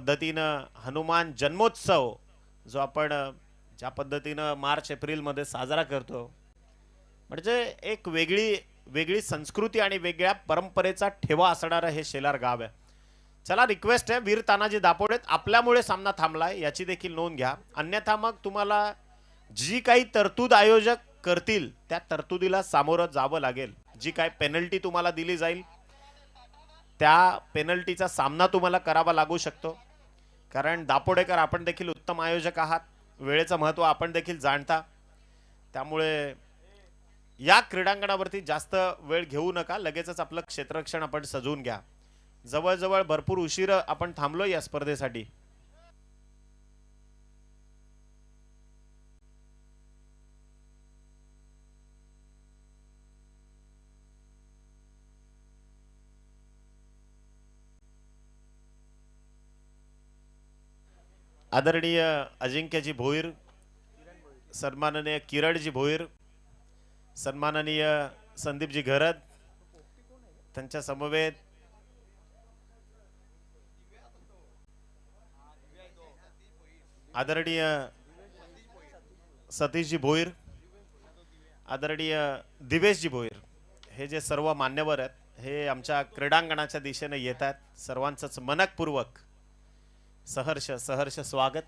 पद्धतीनं हनुमान जन्मोत्सव जो आपण ज्या पद्धतीनं मार्च एप्रिल मध्ये साजरा करतो, म्हणजे एक वेगळी वेगळी संस्कृती आणि वेगळ्या परंपरेचा ठेवा असणारं हे शेलार गाव आहे. चला, रिक्वेस्ट आहे, वीर तानाजी दापोडेत आपल्यामुळे सामना थांबलाय याची देखील नोंद घ्या. अन्यथा मग तुम्हाला जी काही तरतूद आयोजक करतील त्या तरतुदीला सामोरं जावं लागेल. जी काही पेनल्टी तुम्हाला दिली जाईल त्या पेनल्टीचा सामना तुम्हाला करावा लागू शकतो. कारण दापोडेकर, आपण देखील उत्तम आयोजक आहात, वेळेचं महत्त्व आपण देखील जाणता. त्यामुळे या क्रीडांगणावरती जास्त वेळ घेऊ नका, लगेचच आपलं क्षेत्ररक्षण आपण सजवून घ्या. जवळजवळ भरपूर उशीर आपण थांबलो या स्पर्धेसाठी. आदरणीय अजिंक्यजी भोईर, सन्माननीय किरणजी भोईर, सन्माननीय संदीपजी घरत, त्यांच्या समवेत आदरणीय सतीशजी भोईर, आदरणीय दिवेशजी भोईर, हे जे सर्व मान्यवर आहेत हे आमच्या क्रीडांगणाच्या दिशेने येत आहेत. सर्वांचंच मनपूर्वक सहर्ष सहर्ष स्वागत.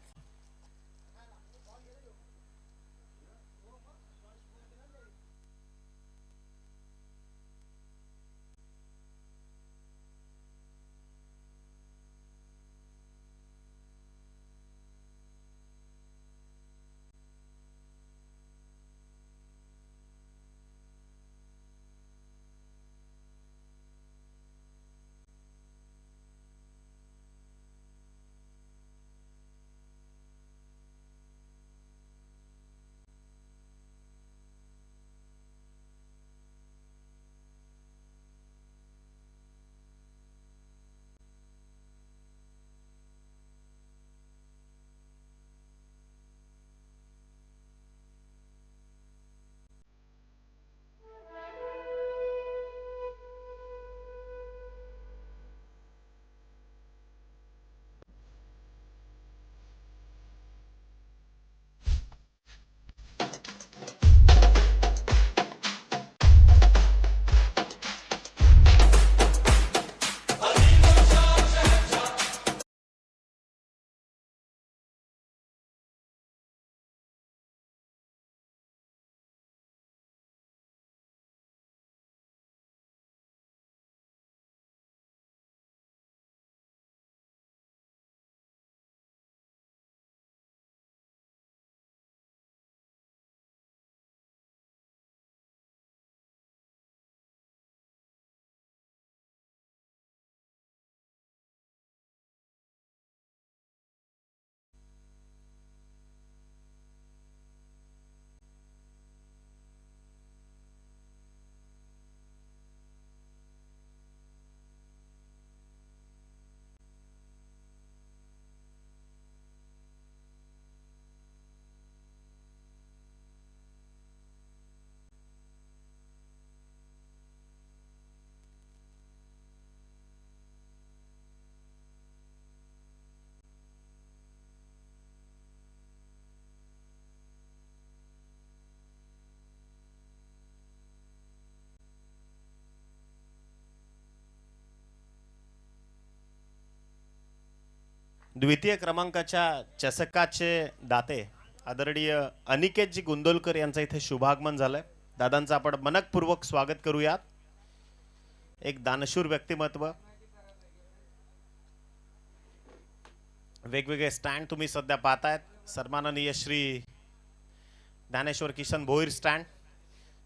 द्वितीय क्रमांकाच्या चषकाचे दाते आदरणीय अनिकेतजी गुंदोलकर यांचं इथे शुभागमन झालंय. दादांचं आपण मनपूर्वक स्वागत करूयात. एक दानशूर व्यक्तिमत्व, वेगवेगळे स्टँड तुम्ही सध्या पाहतायत. सन्माननीय श्री ज्ञानेश्वर किशन भोईर स्टँड,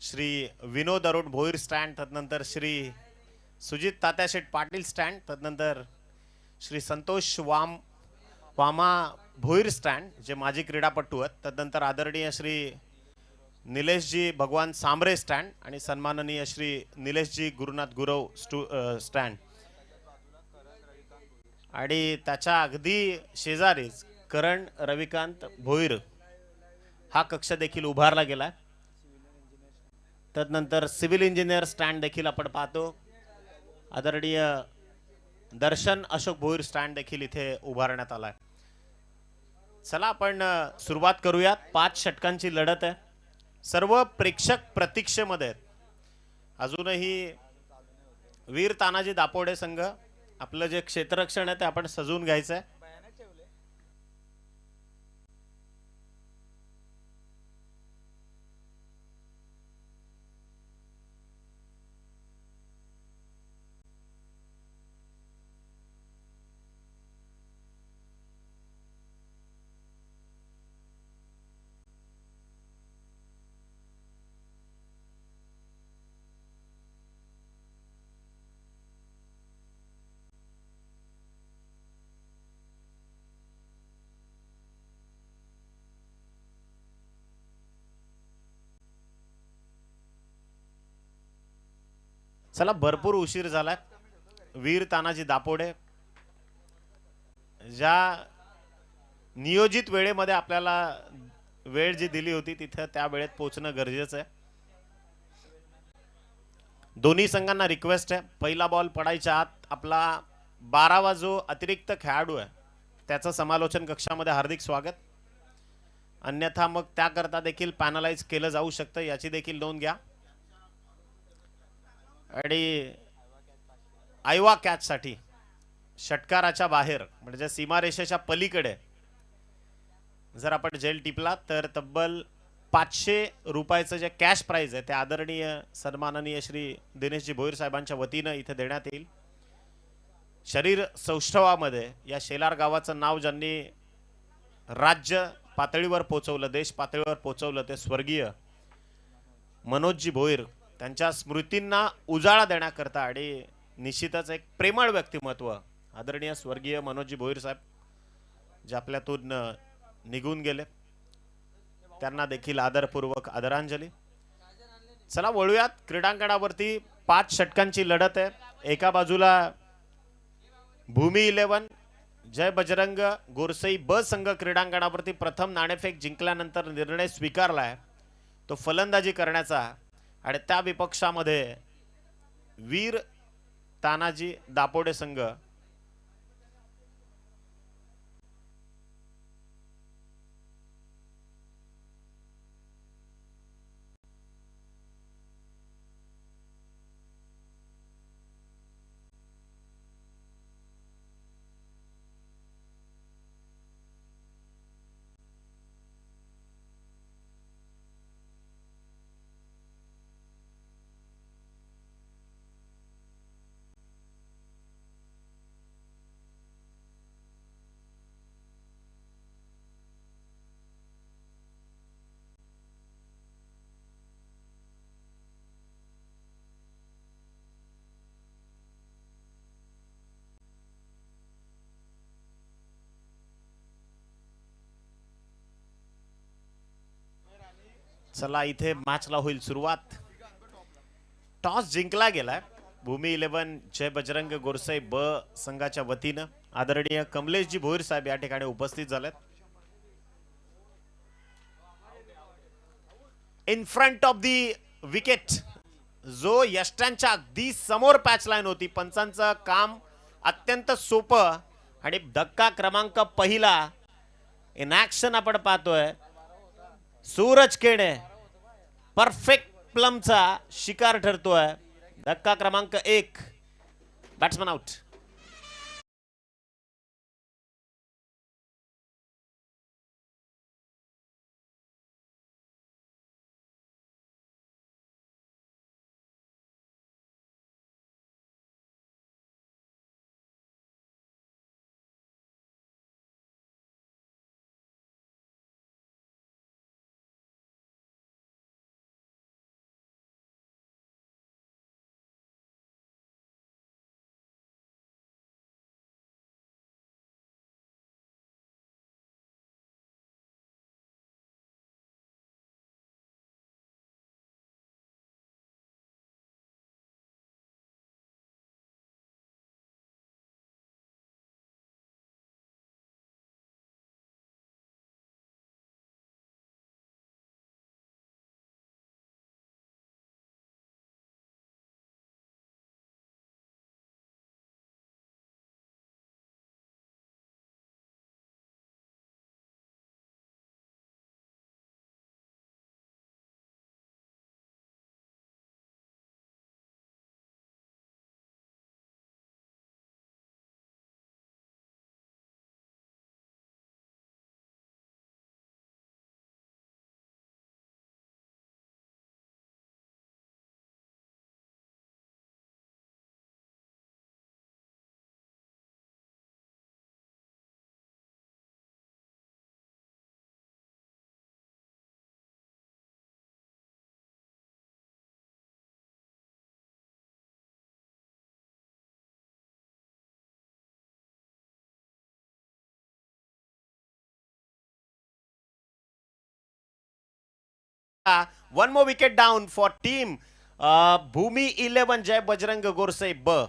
श्री विनोद अरुण भोईर स्टँड, तदनंतर श्री सुजित तात्याशेठ पाटील स्टँड, तदनंतर श्री संतोष वामा भोईर स्टँड जे माजी क्रीडापटू आहेत, तदनंतर आदरणीय श्री निलेशजी भगवान सांबरे स्टँड आणि सन्माननीय श्री निलेशजी गुरुनाथ गुरव स्टँड. आणि त्याच्या अगदी शेजारीच करण रविकांत भोईर हा कक्ष देखील उभारला गेला. तदनंतर सिव्हिल इंजिनियर स्टँड देखील आपण पाहतो. आदरणीय दर्शन अशोक भोईर स्टँड देखील इथे उभारण्यात आलाय. चला आपण सुरुवात करूयात. 5 षटकांची लढत आहे. सर्व प्रेक्षक प्रतीक्षेमध्ये आहेत. अजूनही वीर तानाजी दापोडे संघ आपलं जे क्षेत्ररक्षण आहे ते आपण सजवून घ्यायचं आहे. चला भरपूर उशीर झालाय. वीर तानाजी दापोडे ज्या नियोजित वेळेमध्ये आपल्याला वेळ जी दिली होती तिथे त्या वेळेत पोहोचणं गरजेचं आहे. दोन्ही संघांना रिक्वेस्ट आहे, पहिला बॉल पडायच्या आत आपला 12वा जो अतिरिक्त खेळाडू आहे त्याचं समालोचन कक्षामध्ये हार्दिक स्वागत. अन्यथा मग त्याकरता देखील पॅनलाइज केलं जाऊ शकतं, याची देखील नोंद घ्या. आणि आयवा कॅच साठी षटकाराच्या बाहेर म्हणजे सीमारेषेच्या पलीकडे जर आपण जेल टिपला तर तब्बल 500 रुपयाचं जे कॅश प्राइज आहे ते आदरणीय सन्माननीय श्री दिनेशजी भोईर साहेबांच्या वतीनं इथे देण्यात येईल. शरीर सौष्ठवामध्ये या शेलार गावाचं नाव ज्यांनी राज्य पातळीवर पोहोचवलं, देश पातळीवर पोहोचवलं, ते स्वर्गीय मनोजजी भोईर, त्यांच्या स्मृतींना उजाळा देण्याकरता आणि निश्चितच एक प्रेमळ व्यक्तिमत्व आदरणीय स्वर्गीय मनोजजी भोईर साहेब जे आपल्यातून निघून गेले, त्यांना देखील आदरपूर्वक आदरांजली. चला वळूयात क्रीडांगणावरती. 5 षटकांची लढत आहे. एका बाजूला भूमी 11 जय बजरंग गोरसई ब संघ क्रीडांगणावरती प्रथम नाणेफेक जिंकल्यानंतर निर्णय स्वीकारलाय तो फलंदाजी करण्याचा, आणि त्या विपक्षामध्ये वीर तानाजी दापोडे संघ चला इथे मॅचला होईल सुरुवात. टॉस जिंकला गेलाय भूमी 11 जय बजरंग गोरसई ब संघाच्या वतीनं. आदरणीय कमलेशजी भोईर साहेब या ठिकाणी उपस्थित झालेत. In front of the wicket जो यष्ट्यांच्या अगदी समोर पॅच लाईन होती. पंचांचं काम अत्यंत सोपं आणि धक्का क्रमांक पहिला इन ऍक्शन आपण पाहतोय. सूरज केणे परफेक्ट प्लमचा शिकार ठरतोय. धक्का क्रमांक 1, batsman out. One more wicket down for team Bhumi 11 Jai Bajrang गोरसे ब.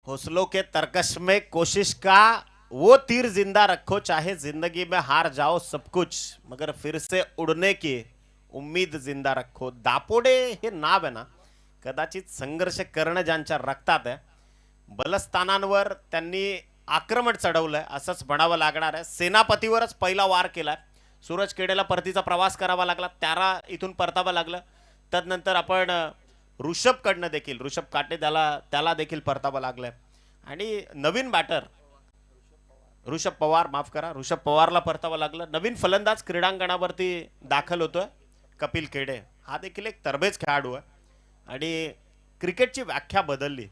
हौसलों के तरकश में कोशिश का वो तीर जिंदा रखो, चाहे जिंदगी में हार जाओ सब कुछ, मगर फिर से उडणे की उम्मीद जिंदा रखो. दापोडे हे नाव आहे ना, कदाचित संघर्ष करणं ज्यांच्या रक्तात आहे, बलस्थानांवर त्यांनी आक्रमण चढवलंय असंच म्हणावं लागणार आहे. सेनापतीवरच पहिला वार केलाय. सूरज केडेला परतीचा प्रवास करावा लागला, त्याला इथून परतावं लागलं. तदनंतर आपण ऋषभकडनं देखील, ऋषभ काटे त्याला देखील परतावं लागलंय. आणि नवीन बॅटर ऋषभ पवार, माफ करा, ऋषभ पवारला परतावं लागलं. नवीन फलंदाज क्रीडांगणावरती दाखल होतोय कपिल खेडे. हा देखील एक तरबेज खेळाडू आहे आणि क्रिकेटची व्याख्या बदलली.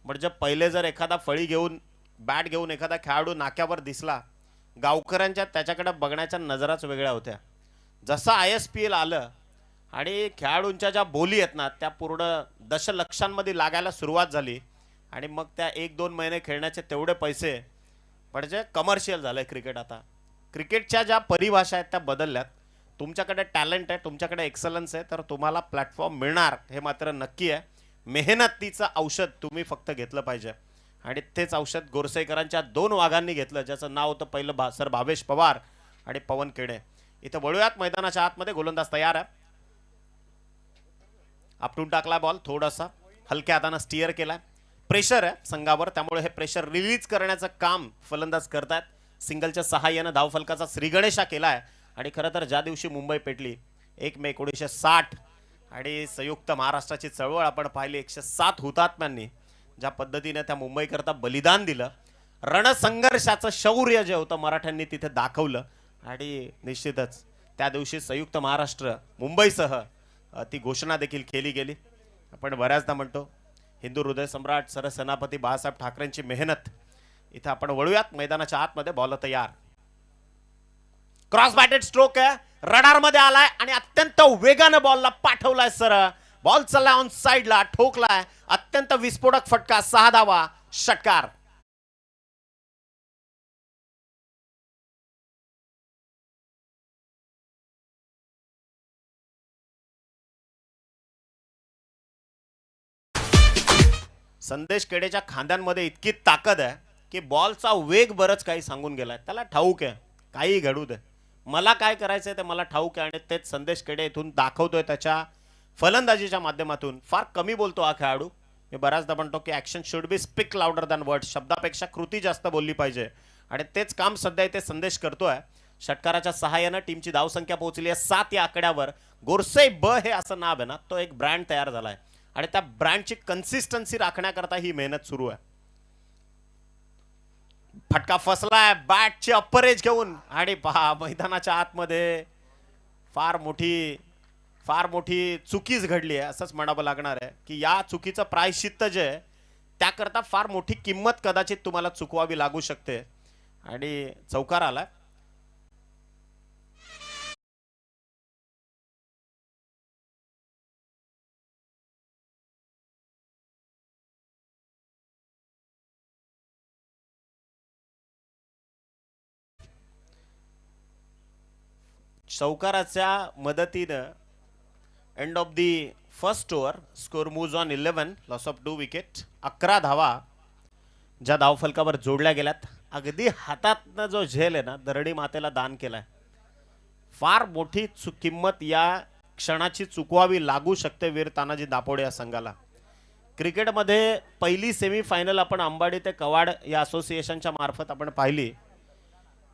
म्हणजे पहिले जर एखादा फळी घेऊन बॅट घेऊन एखादा खेळाडू नाक्यावर दिसला, गावकऱ्यांच्या त्याच्याकडे बघण्याच्या नजराच वेगळ्या होत्या. जसं ISPL आलं आणि खेळाडूंच्या ज्या बोली आहेत ना, त्या पूर्ण दशलक्षांमध्ये लागायला सुरुवात झाली. आणि मग त्या 1-2 महिने खेळण्याचे तेवढे पैसे म्हणजे कमर्शियल झालंय क्रिकेट. आता क्रिकेटच्या ज्या परिभाषा आहेत त्या बदलल्यात. तुमच्याकडे टॅलेंट आहे, तुमच्याकडे एक्सलन्स आहे, तर तुम्हाला प्लॅटफॉर्म मिळणार हे मात्र नक्की आहे. मेहनतीचं औषध तुम्ही फक्त घेतलं पाहिजे आणि तेच औषध गोरसेकरांच्या 2 वाघांनी घेतलं, ज्याचं नाव होतं पहिलं सर भावेश पवार आणि पवन केडे. इथं वळूयात मैदानाच्या आतमध्ये. गोलंदाज तयार आहे. आपटून टाकला बॉल, थोडासा हलक्या हाताने स्टिअर केलाय. प्रेशर आहे संघावर, त्यामुळे हे प्रेशर रिलीज करण्याचं काम फलंदाज करतात. सिंगलच्या सहाय्याने धावफलकाचा श्रीगणेशा केलाय. आणि खरं तर ज्या दिवशी मुंबई पेटली 1 मे 1960 आणि संयुक्त महाराष्ट्राची चळवळ आपण पाहिली, 107 हुतात्म्यांनी ज्या पद्धतीने त्या मुंबई करता बलिदान दिलं, रणसंघर्षाचं शौर्य जे होतं मराठ्यांनी तिथे दाखवलं. आणि निश्चितच त्या दिवशी संयुक्त महाराष्ट्र मुंबईसह ती घोषणा देखील केली गेली. आपण बऱ्याचदा म्हणतो हिंदू हृदय सम्राट सरसेनापती बाळासाहेब ठाकरेंची मेहनत. इथे आपण वळूयात मैदानाच्या आतमध्ये. बॉल तयार, क्रॉस बॅटेड स्ट्रोक आहे, रडार मध्ये आलाय आणि अत्यंत वेगाने बॉलला पाठवलाय सर. बॉल चाललाय ऑन साइडला, ठोकलाय, अत्यंत विस्फोटक फटका, 6 धावा, षटकार. संदेश केडेच्या खांद्यांमध्ये इतकी ताकद आहे की बॉलचा वेग बरंच काही सांगून गेलाय. त्याला ठाऊक आहे काही घडू दे, मला काय करायचंय ते मला ठाऊक आहे. आणि तेच संदेश केडे इथून दाखवतोय त्याच्या फलंदाजीच्या माध्यमातून. फार कमी बोलतो हा खेळाडू. मी बऱ्याचदा म्हणतो की action should be speak louder than words. शब्दापेक्षा कृती जास्त बोलली पाहिजे आणि तेच काम सध्या इथे संदेश करतोय. षटकाराच्या सहाय्याने टीमची धावसंख्या पोहोचली आहे 7 या आकड्यावर. गोरसे ब हे असं नाव आहे ना, तो एक ब्रँड तयार झालाय आणि त्या ब्रँडची कन्सिस्टन्सी राखण्याकरता ही मेहनत सुरू आहे. फटका फसलाय बॅटची अप्पर एज घेऊन आणि पहा मैदानाच्या आतमध्ये फार मोठी चुकीच घडली आहे असंच म्हणावं लागणार आहे. की या चुकीचं प्रायश्चित्त जे आहे त्याकरता फार मोठी किंमत कदाचित तुम्हाला चुकवावी लागू शकते. आणि चौकार आला. चौकाराच्या मदतीनं end of the first over score moves on 11, loss of 2 wicket. 11 धावा ज्या धावफलकावर जोडल्या गेल्यात. अगदी हातातनं जो झेल आहे ना, दरडी मातेला दान केलाय. फार मोठी किंमत या क्षणाची चुकवावी लागू शकते वीर तानाजी दापोडे या संघाला. क्रिकेटमध्ये पहिली सेमीफायनल आपण अंबाडी ते कवाड या असोसिएशनच्या मार्फत आपण पाहिली,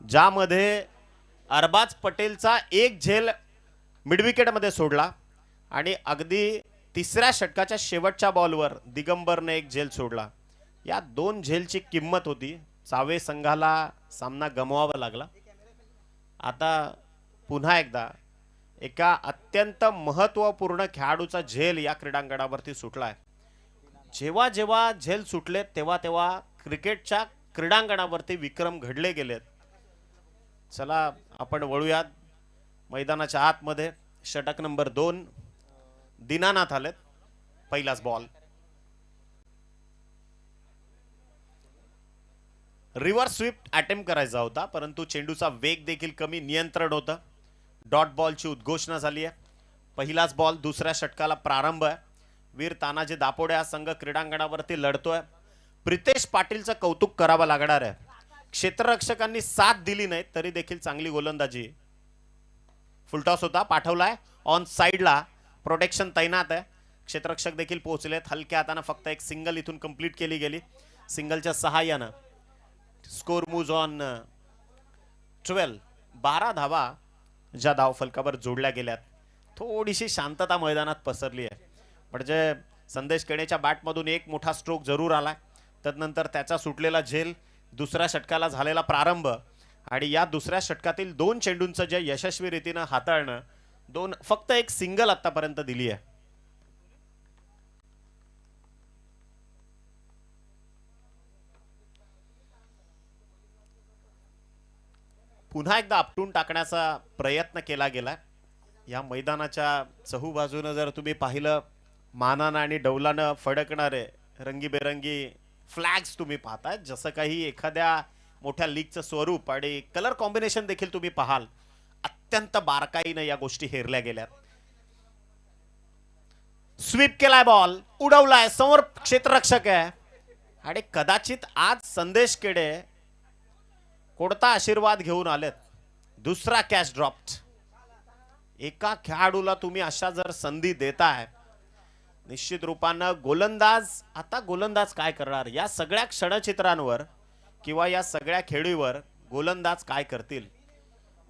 ज्यामध्ये अरबाज पटेलचा एक झेल मिडविकेटमध्ये सोडला आणि अगदी तिसऱ्या षटकाच्या शेवटच्या बॉलवर दिगंबरने एक झेल सोडला. या 2 झेलची किंमत होती. सावे संघाला सामना गमवावा लागला. आता पुन्हा एकदा एका अत्यंत महत्त्वपूर्ण खेळाडूचा झेल या क्रीडांगणावरती सुटलाय. जेव्हा जेव्हा झेल सुटले तेव्हा तेव्हा क्रिकेटच्या क्रीडांगणावरती विक्रम घडले गेलेत. चला आपण वळूयात मैदानाच्या आतमध्ये. षटक नंबर 2 दीनानाथ आलेत. पहिलाच बॉल. रिव्हर्स स्वीप अटेम्प्ट करायचा होता, परंतु चेंडूचा वेग देखील कमी, नियंत्रण होतं. डॉट बॉलची उद्घोषणा झाली आहे. पहिलाच बॉल, दुसऱ्या षटकाला प्रारंभ आहे. वीर तानाजी दापोडे हा संघ क्रीडांगणावरती लढतोय. प्रितेश पाटीलचं कौतुक करावं लागणार आहे. क्षेत्ररक्षकांनी साथ दिली नाही तरी देखील चांगली गोलंदाजी. फुलटॉस होता, पाठवलाय ऑन साइडला. प्रोटेक्शन तैनात आहे. क्षेत्ररक्षक देखील पोहोचलेत. हलक्या हाताने फक्त एक सिंगल इथून कंप्लीट केली गेली. सिंगलच्या सहाय्यानं स्कोर मूव्ज ऑन 12. 12 धावा ज्या धाव फलकावर जोडल्या गेल्यात. थोडीशी शांतता मैदानात पसरली आहे. म्हणजे संदेश केणेच्या बॅटमधून एक मोठा स्ट्रोक जरूर आला. त्यानंतर त्याचा सुटलेला झेल, दुसऱ्या षटकाला झालेला प्रारंभ आणि या दुसऱ्या षटकातील 2 चेंडूंचं जे यशस्वी रीतीनं हाताळणं, फक्त एक सिंगल आतापर्यंत दिली आहे. पुन्हा एकदा आपटून टाकण्याचा प्रयत्न केला गेला. या मैदानाच्या चहूबाजूनं जर तुम्ही पाहिलं, मानानं आणि डौलानं फडकणारे रंगीबेरंगी फ्लॅग्स तुम्ही पाहताय. जसं काही एखाद्या मोठ्या लीगचं स्वरूप आणि कलर कॉम्बिनेशन देखील तुम्ही पाहाल. अत्यंत बारकाईनं या गोष्टी हेरल्या गेल्यात. स्वीप केलाय बॉल, उडवलाय, समोर क्षेत्ररक्षक आहे आणि कदाचित आज संदेश केडे कोणता आशीर्वाद घेऊन आलेत. दुसरा कॅच ड्रॉप्ड. एका खेळाडूला तुम्ही अशा जर संधी देताय, निश्चित रूपानं गोलंदाज काय करणार या सगळ्या क्षणचित्रांवर किंवा या सगळ्या खेळीवर गोलंदाज काय करतील.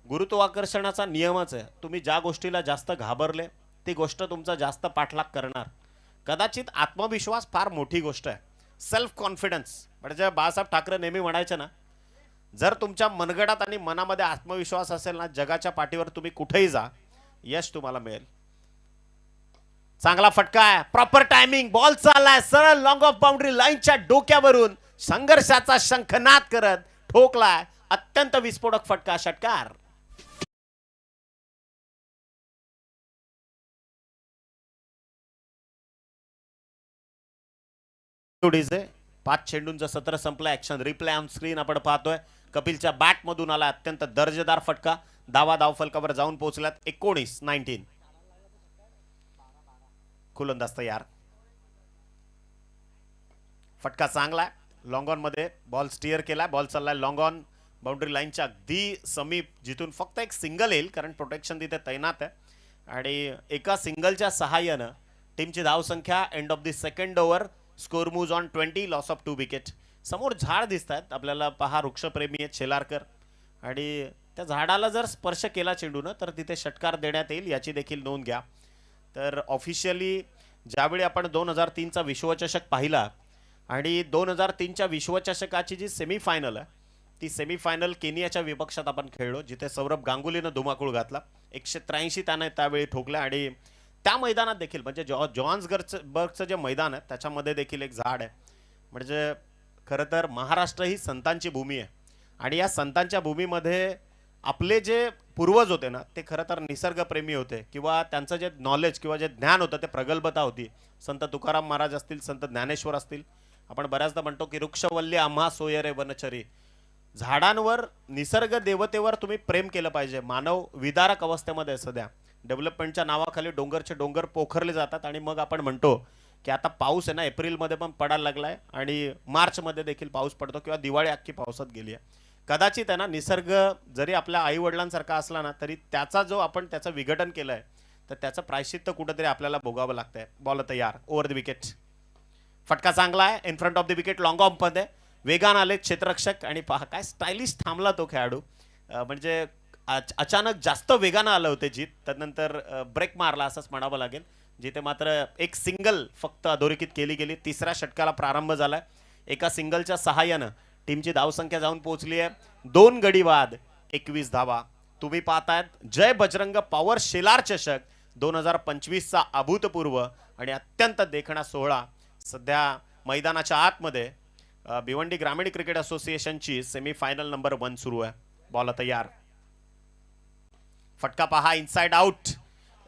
गुरुत्वाकर्षणाचा नियमच आहे. तुम्ही ज्या गोष्टीला जास्त घाबरले ती गोष्ट तुमचा जास्त पाठलाग करणार. कदाचित आत्मविश्वास फार मोठी गोष्ट आहे. सेल्फ कॉन्फिडन्स म्हणजे बाळासाहेब ठाकरे नेहमी म्हणायचे ना, जर तुमच्या मनगटात आणि मनामध्ये आत्मविश्वास असेल ना, जगाच्या पाठीवर तुम्ही कुठेही जा, यश तुम्हाला मिळेल. चांगला फटका आहे, प्रॉपर टायमिंग. बॉल चाललाय सरळ लॉंग ऑफ बाउंड्री लाईनच्या डोक्यावरून संघर्षाचा शंखनाद करत ठोकलाय. अत्यंत विस्फोटक फटका, षटकार. पाच चेंडूंचं सत्र संपलं. ऍक्शन रिप्ले ऑन स्क्रीन आपण पाहतोय. कपिलच्या बॅट मधून आला अत्यंत दर्जेदार फटका. धाव फलकावर जाऊन पोहोचल्यात. 19 गोलंदाज तयार. फटका चांगला. लॉंग ऑन मध्ये बॉल स्टिअर केला. बॉल चाललाय लॉंग ऑन बाउंड्री लाईनच्या अगदी समीप, जिथून फक्त एक सिंगल येईल कारण प्रोटेक्शन तिथे तैनात आहे. आणि एका सिंगलच्या सहाय्यानं टीमची धावसंख्या end of the second over. Score moves on 20, loss of 2 wicket. समोर झाड दिसत आहेत आपल्याला. पहा, वृक्षप्रेमी आहेत शेलारकर आणि त्या झाडाला जर स्पर्श केला चेंडूनं तर तिथे षटकार देण्यात येईल, याची देखील नोंद घ्या. तर ऑफिशियली ज्यावेळी आपण 2003चा विश्वचषक पाहिला आणि 2003च्या विश्वचषकाची जी सेमीफायनल आहे, ती सेमीफायनल केनियाच्या विपक्षात आपण खेळलो, जिथे सौरभ गांगुलीनं धुमाकूळ घातला. 183 त्याने त्यावेळी ठोकल्या. आणि त्या मैदानात देखील म्हणजे जॉहान्सबर्गचं जे मैदान आहे त्याच्यामध्ये देखील एक झाड आहे. म्हणजे खरं तर महाराष्ट्र ही संतांची भूमी आहे आणि या संतांच्या भूमीमध्ये आपले जे पूर्वज होते ना, ते खरं तर निसर्गप्रेमी होते किंवा त्यांचं जे नॉलेज किंवा जे ज्ञान होतं ते प्रगल्भता होती. संत तुकाराम महाराज असतील, संत ज्ञानेश्वर असतील. आपण बऱ्याचदा म्हणतो की वृक्षवल्ली आम्हा सोयरे वनचरी. झाडांवर, निसर्ग देवतेवर तुम्ही प्रेम केलं पाहिजे. मानव विदारक अवस्थेमध्ये सध्या डेव्हलपमेंटच्या नावाखाली डोंगरचे डोंगर पोखरले जातात आणि मग आपण म्हणतो की आता पाऊस आहे ना, एप्रिलमध्ये पण पडायला लागलाय आणि मार्चमध्ये देखील पाऊस पडतो किंवा दिवाळी अख्खी पावसात गेली आहे. कदाचित आहे ना, निसर्ग जरी आपल्या आई वडिलांसारखा असला ना, तरी त्याचा जो आपण त्याचं विघटन केलंय तर त्याचं प्रायश्चित्त कुठेतरी आपल्याला भोगावं लागतंय. बॉल तयार, ओव्हर द विकेट. फटका चांगला आहे, in front of the wicket, long of मध्ये. वेगान आले क्षेत्ररक्षक आणि पहा काय स्टायलिश थांबला तो खेळाडू. म्हणजे अचानक जास्त वेगानं आलं होते जीत. त्यानंतर ब्रेक मारला असंच म्हणावं लागेल, जिथे मात्र एक सिंगल फक्त अधोरेखित केली गेली. तिसऱ्या षटकाला प्रारंभ झालाय. एका सिंगलच्या सहाय्यानं टीमची धावसंख्या जाऊन पोहोचली आहे 2 गडी बाद 21 धावा. तुम्ही पाहतायत जय बजरंग पॉवर शेलार चषक 2025चा अभूतपूर्व आणि अत्यंत देखणा सोहळा सध्या मैदानाच्या आतमध्ये भिवंडी ग्रामीण क्रिकेट असोसिएशनची सेमीफायनल नंबर 1 सुरू आहे. बॉल तयार, फटका पहा, इनसाइड आउट.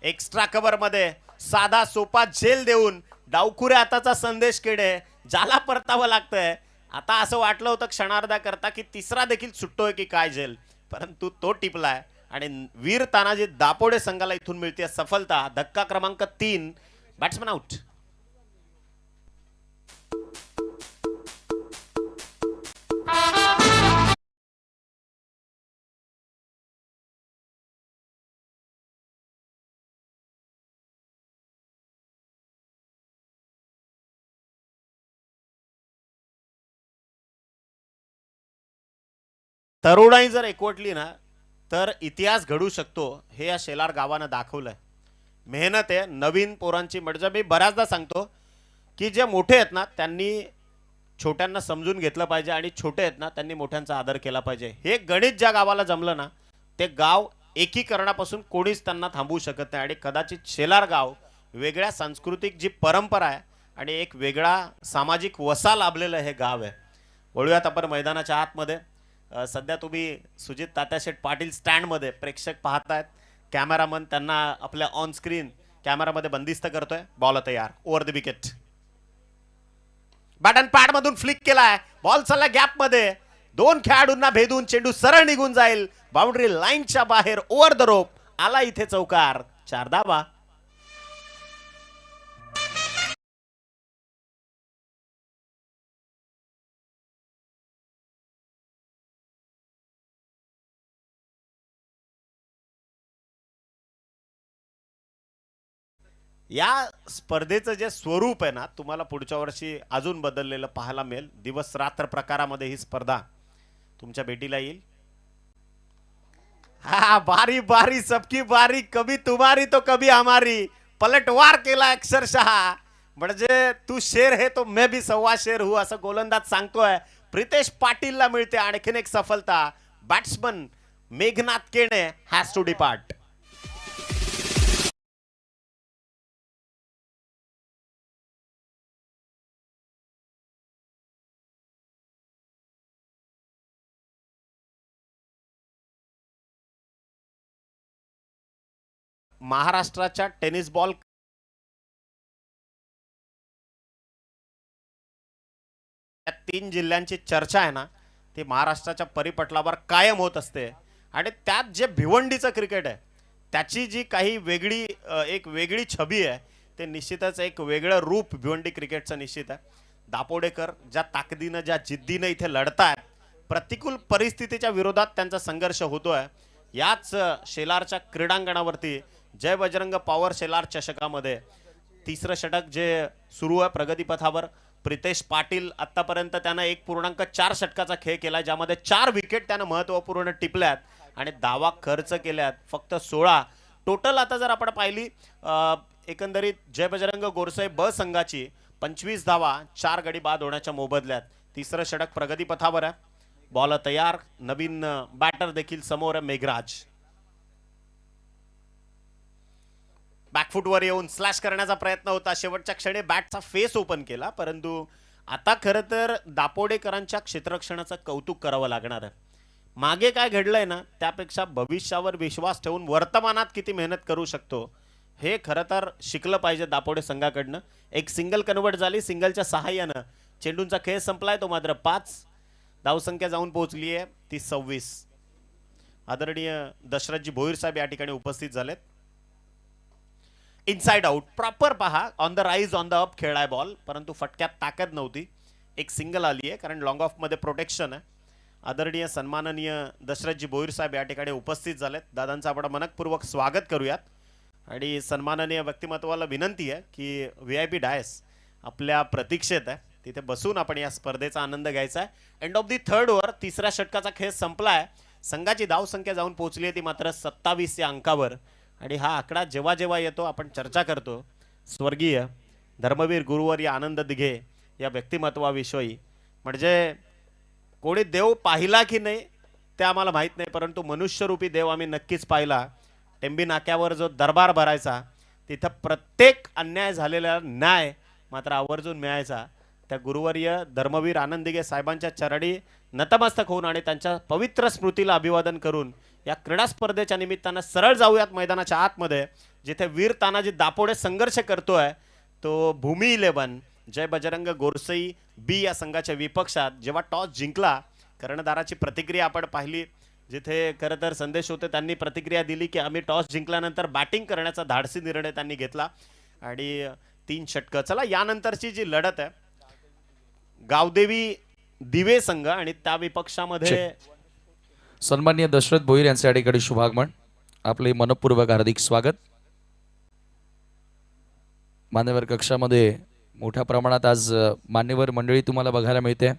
एक्स्ट्रा कव्हर मध्ये साधा सोपा झेल देऊन डावखुरे हाताचा संदेश केडे, ज्याला परतावं लागतंय. आता असं वाटलं होतं क्षणार्धा करता की तिसरा देखील सुटतोय की काय झेल, परंतु तो टिपलाय आणि वीर तानाजी दापोडे संघाला इथून मिळते सफलता. धक्का क्रमांक 3, बॅट्समन आउट. तरुणाई जर एकवटली ना तर इतिहास घडू शकतो, हे या शेलार गावानं दाखवलंय. मेहनत आहे नवीन पोरांची. म्हणजे मी बऱ्याचदा सांगतो की जे मोठे आहेत ना त्यांनी छोट्यांना समजून घेतलं पाहिजे आणि छोटे आहेत ना त्यांनी मोठ्यांचा आदर केला पाहिजे. हे गणित ज्या गावाला जमलं ना ते गाव एकीकरणापासून कोणीच त्यांना थांबवू शकत नाही. आणि कदाचित शेलार गाव वेगळ्या सांस्कृतिक जी परंपरा आहे आणि एक वेगळा सामाजिक वसा लाभलेलं हे गाव आहे. वळूयात आपण मैदानाच्या आतमध्ये. सध्या तुम्ही सुजित तात्याशेठ पाटील स्टँडमध्ये प्रेक्षक पाहतायत. कॅमेरामन त्यांना आपल्या ऑन स्क्रीन कॅमेरामध्ये बंदिस्त करतोय. बॉल तयार, over the wicket. Bat and pad मधून फ्लिक केलाय. बॉल चालला गॅप मध्ये, 2 खेळाडूंना भेदून चेंडू सरळ निघून जाईल बाउंड्री लाईनच्या बाहेर. ओव्हर द रोप आला इथे चौकार. 4 धावा. या स्पर्धेचं जे स्वरूप आहे ना तुम्हाला पुढच्या वर्षी अजून बदललेलं पाहायला मिळेल. दिवस रात्र प्रकारामध्ये ही स्पर्धा तुमच्या भेटीला येईल. हा, बारी बारी सबकी बारी, कभी तुम्हारी तो कभी हमारी. पलटवार केला अक्षरशः. म्हणजे तू शेर है तो मैं भी सव्वा शेर हूं असं गोलंदाज सांगतोय. प्रितेश पाटीलला मिळते आणखीन एक सफलता. Batsman Meghnath Kene has to depart. महाराष्ट्राच्या टेनिस बॉल या 3 जिल्ह्यांची चर्चा आहे ना ती महाराष्ट्राच्या परिपटलावर कायम होत असते. आणि त्यात जे भिवंडीचं क्रिकेट आहे त्याची जी काही वेगळी एक वेगळी छबी आहे ते निश्चितच एक वेगळं रूप भिवंडी क्रिकेटचं निश्चित आहे. दापोडेकर ज्या ताकदीनं ज्या जिद्दीनं इथे लढतायत, प्रतिकूल परिस्थितीच्या विरोधात त्यांचा संघर्ष होतोय. याच शेलारच्या क्रीडांगणावरती जय बजरंग पॉवर शेलार चषकामध्ये तिसरं षटक जे सुरू आहे प्रगतीपथावर. प्रितेश पाटील आतापर्यंत त्यानं 1.4 षटकाचा खेळ केला, ज्यामध्ये 4 विकेट त्यानं महत्त्वपूर्ण टिपल्यात आणि धावा खर्च केल्यात फक्त 16 टोटल. आता जर आपण पाहिली एकंदरीत जय बजरंग गोरसाई ब संघाची 25 धावा 4 गडी बाद होण्याच्या मोबदल्यात. तिसरं षटक प्रगतीपथावर आहे. बॉल तयार, नवीन बॅटर देखील समोर आहे मेघराज. बॅकफुटवर येऊन स्लॅश करण्याचा प्रयत्न होता. शेवटच्या क्षणी बॅटचा फेस ओपन केला, परंतु आता खरं तर दापोडेकरांच्या क्षेत्ररक्षणाचं कौतुक करावं लागणार आहे. मागे काय घडलंय ना त्यापेक्षा भविष्यावर विश्वास ठेवून वर्तमानात किती मेहनत करू शकतो हे खरं तर शिकलं पाहिजे दापोडे संघाकडनं. एक सिंगल कन्वर्ट झाली, सिंगलच्या सहाय्यानं चेंडूंचा खेळ संपलाय. तो मात्र 5 धावसंख्या जाऊन पोहोचली आहे ती 26. आदरणीय दशरथजी भोईर साहेब या ठिकाणी उपस्थित झालेत. इनसाइड आउट प्रॉपर पहा, on the rise on the up खेळाय बॉल, परंतु फटक्यात ताकद नव्हती. एक सिंगल आली आहे कारण लॉंग ऑफ मध्ये प्रोटेक्शन आहे. आदरणीय सन्माननीय दशरथजी भोईर साहेब या ठिकाणी उपस्थित झालेत. दादांचं आपण मनपूर्वक स्वागत करूयात. आणि सन्माननीय व्यक्तिमत्वाला विनंती आहे की VIP डायस आपल्या प्रतीक्षेत आहे, तिथे बसून आपण या स्पर्धेचा आनंद घ्यायचा आहे. End of the 3rd over, तिसऱ्या षटकाचा खेळ संपलाय. संघाची धावसंख्या जाऊन पोहोचली आहे ती मात्र 27 या अंकावर. आणि हा आकडा जेव्हा जेव्हा येतो आपण चर्चा करतो स्वर्गीय धर्मवीर गुरुवर्य आनंद दिघे या व्यक्तिमत्वाविषयी. म्हणजे कोणी देव पाहिला की नाही ते आम्हाला माहीत नाही, परंतु मनुष्यरूपी देव आम्ही नक्कीच पाहिला. टेंबी नाक्यावर जो दरबार भरायचा तिथं प्रत्येक अन्याय झालेला न्याय मात्र आवर्जून मिळायचा. त्या गुरुवर्य धर्मवीर आनंदिगे साहेबांच्या चरणी नतमस्तक होऊन आणि त्यांच्या पवित्र स्मृतीला अभिवादन करून या क्रीडा स्पर्धेच्या निमित्तानं सरळ जाऊयात मैदानाच्या आतमध्ये, जिथे वीर तानाजी दापोडे संघर्ष करतोय तो भूमी 11 जय बजरंग गोरसई बी या संघाच्या विपक्षात. जेव्हा टॉस जिंकला, कर्णधाराची प्रतिक्रिया आपण पाहिली, जिथे खरं तर संदेश होते त्यांनी प्रतिक्रिया दिली की आम्ही टॉस जिंकल्यानंतर बॅटिंग करण्याचा धाडसी निर्णय त्यांनी घेतला आणि 3 षटकं. चला यानंतरची जी लढत आहे, गावदेवी दिवे संघ आणि त्या विपक्षामध्ये सन्माननीय दशरथ भोईर यांचे अडीकडे शुभागमन, आपले मनपूर्वक हार्दिक स्वागत. मान्यवर कक्षामध्ये मोठ्या प्रमाणात आज मान्यवर मंडळी तुम्हाला बघायला मिळते,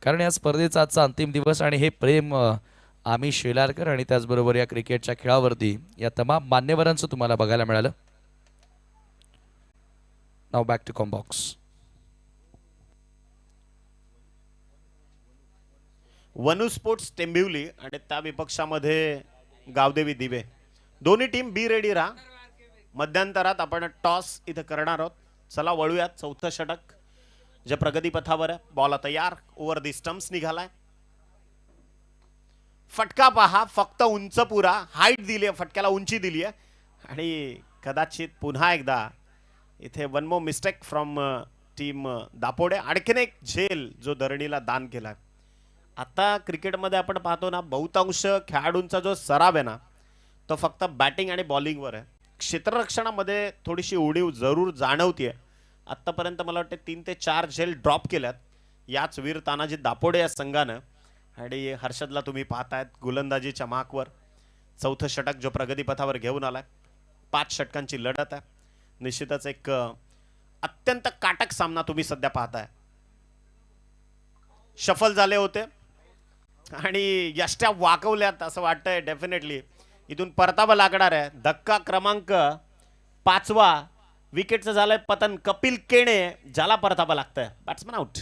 कारण या स्पर्धेचा आजचा अंतिम दिवस आणि हे प्रेम आम्ही शेलारकर आणि त्याचबरोबर या क्रिकेटच्या खेळावरती या तमाम मान्यवरांचं तुम्हाला बघायला मिळालं. Now back to commbox. वनू स्पोर्ट्स टेंबिवली आणि त्या विपक्षामध्ये गावदेवी दिवे. दोन्ही टीम बी रेडी राहा. मध्यंतरात आपण टॉस इथे करणार आहोत. चला वळूयात. चौथं षटक जे प्रगतीपथावर आहे. बॉल तयार. ओव्हर दी स्टम्प्स निघालाय. फटका पहा, फक्त उंच पुरा हाईट दिली आहे, फटक्याला उंची दिली आहे आणि कदाचित पुन्हा एकदा इथे one more mistake from team Dapode. आणखीन एक झेल जो धरणीला दान केलाय. आता क्रिकेटमध्ये आपण पाहतो ना, बहुतांश खेळाडूंचा जो सराव आहे ना, तो फक्त बॅटिंग आणि बॉलिंगवर आहे. क्षेत्ररक्षणामध्ये थोडीशी उणीव जरूर जाणवतीये. आत्तापर्यंत मला वाटते 3 ते 4 झेल ड्रॉप केल्यात याच वीर तानाजी दापोडे या संघानं. आणि हर्षदला तुम्ही पाहतायत गोलंदाजीच्या माकवर. चौथं षटक जो प्रगतीपथावर घेऊन आलाय. 5 षटकांची लढत आहे. निश्चितच एक अत्यंत काटक सामना तुम्ही सध्या पाहताय. शफल झाले होते आणि यष्ट्या वाकवल्यात असं वाटतंय. डेफिनेटली इथून परतावा लागणार आहे. धक्का क्रमांक 5वा. विकेटचं झालंय पतन. कपिल केणे ज्याला परतावा लागतंय. Batsman out.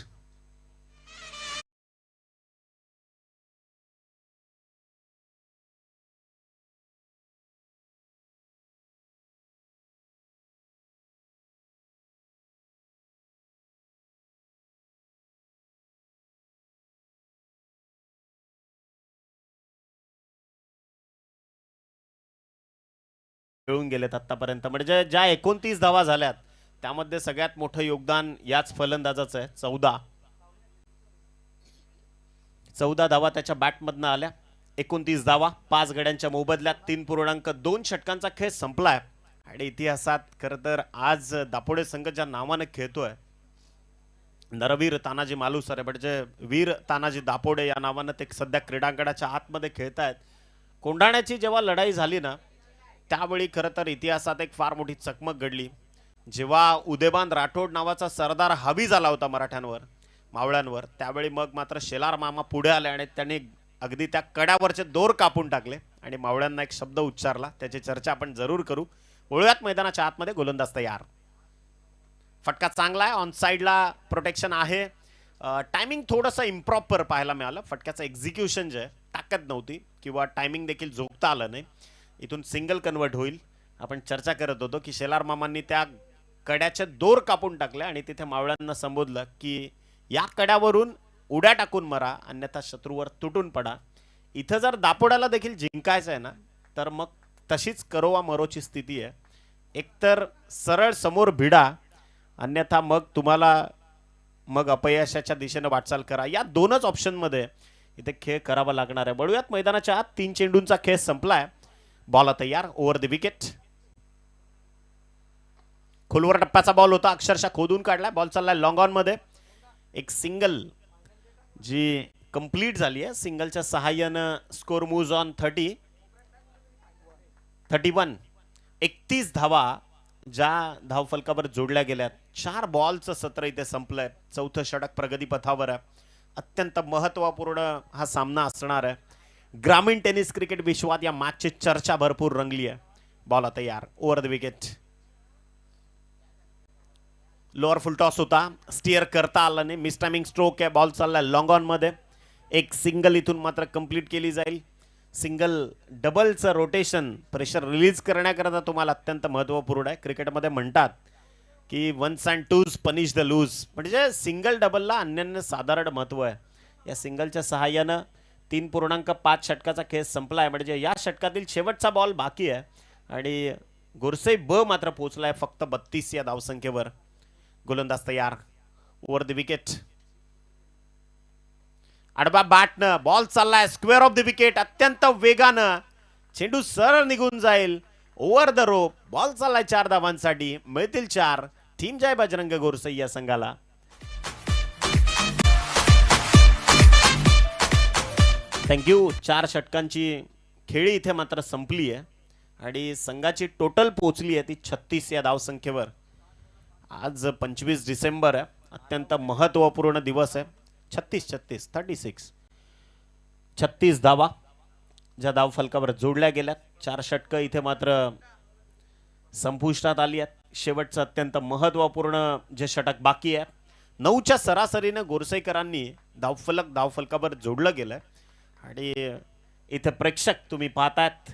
खेळून गेलेत आतापर्यंत. म्हणजे ज्या 29 धावा झाल्यात त्यामध्ये सगळ्यात मोठं योगदान याच फलंदाजाचं आहे. 14 धावा त्याच्या बॅटमधनं आल्या. 29 धावा 5 गड्यांच्या मोबदल्यात 3.2 षटकांचा खेळ संपलाय. आणि इतिहासात खरं तर आज दापोडे संघ ज्या नावानं खेळतोय, नरवीर तानाजी मालुसरे म्हणजे वीर तानाजी दापोडे या नावानं ते सध्या क्रीडांगणाच्या आतमध्ये खेळतायत. कोंढाण्याची जेव्हा लढाई झाली ना, त्यावेळी खरं तर इतिहासात एक फार मोठी चकमक घडली. जेव्हा उदयबान राठोड नावाचा सरदार हावी झाला होता मराठ्यांवर, मावळ्यांवर, त्यावेळी मग मात्र शेलार मामा पुढे आले आणि त्यांनी अगदी त्या कड्यावरचे दोर कापून टाकले आणि मावळ्यांना एक शब्द उच्चारला. त्याची चर्चा आपण जरूर करू. वळूयात मैदानाच्या आतमध्ये. गोलंदाज तयार. फटका चांगला आहे. ऑन साईडला प्रोटेक्शन आहे. टायमिंग थोडंसं इम्प्रॉपर पाहायला मिळालं. फटक्याचं एक्झिक्युशन जे ताकद नव्हती किंवा टायमिंग देखील झोकता आलं नाही. इथून सिंगल कन्वर्ट होईल. आपण चर्चा करत होतो की शेलार मामांनी त्या कड्याचे दोर कापून टाकले आणि तिथे मावळ्यांना संबोधलं की या कड्यावरून उड्या टाकून मरा, अन्यथा शत्रूवर तुटून पडा. इथं जर दापोड्याला देखील जिंकायचं आहे ना, तर मग तशीच करोवा मरोची स्थिती आहे. एकतर सरळ समोर भिडा, अन्यथा मग तुम्हाला मग अपयशाच्या दिशेने वाटचाल करा. या दोनच ऑप्शनमध्ये इथे खेळ करावा लागणार आहे. वळूयात मैदानाच्या आत. 3 चेंडूंचा खेळ संपलाय. बॉल तयार. Over the wicket. खोलवर टप्प्याचा बॉल होता. अक्षरशः खोदून काढलाय. बॉल चाललाय लॉंग ऑन मध्ये. एक सिंगल जी कंप्लीट झाली आहे. सिंगलच्या सहाय्यानं स्कोर मूव्ज ऑन 31. 31 धावा ज्या धावफलकावर जोडल्या गेल्यात. 4 बॉलचं सत्र इथे संपलंय. चौथं षटक प्रगतीपथावर आहे. अत्यंत महत्त्वपूर्ण हा सामना असणार आहे. ग्रामीण टेनिस क्रिकेट विश्वात या मॅचची चर्चा भरपूर रंगली आहे. बॉल तयार. Over the wicket. Lower full toss होता. स्टिअर करता आला नाही. मिस टायमिंग स्ट्रोक आहे. बॉल चाललाय लॉंग ऑन मध्ये. एक सिंगल इथून मात्र कंप्लीट केली जाईल. सिंगल डबलचं रोटेशन प्रेशर रिलीज करण्याकरता तुम्हाला अत्यंत महत्त्वपूर्ण आहे. क्रिकेटमध्ये म्हणतात की once and twos punish the loose, म्हणजे सिंगल डबलला अन्यन्य साधारण महत्व आहे. या सिंगलच्या सहाय्यानं 3.5 षटकाचा खेळ संपला आहे. म्हणजे या षटकातील शेवटचा बॉल बाकी आहे आणि गोरसई ब मात्र पोहोचलाय फक्त 32 या धावसंख्येवर. गोलंदाज तयार. Over the wicket. आडवा बॅटनं बॉल चाललाय स्क्वेअर ऑफ द विकेट. अत्यंत वेगानं चेंडू सरळ निघून जाईल. Over the rope. बॉल चाललाय 4 धावांसाठी. मिळतील 4 टीम जय बजरंग गोरसई या संघाला. थँक्यू. 4 षटकांची खेळी इथे मात्र संपली आहे आणि संघाची टोटल पोहोचली आहे ती 36 या धावसंख्येवर. आज 25 डिसेंबर आहे. अत्यंत महत्वपूर्ण दिवस आहे. 36 धावा ज्या धाव फलकावर जोडल्या गेल्यात. 4 षटकं इथे मात्र संपुष्टात आली आहेत. शेवटचं अत्यंत महत्वपूर्ण जे षटक बाकी आहे. 9च्या सरासरीनं गोरसईकरांनी धावफलकावर जोडलं गेलंय आणि इथे प्रेक्षक तुम्ही पाहतायत.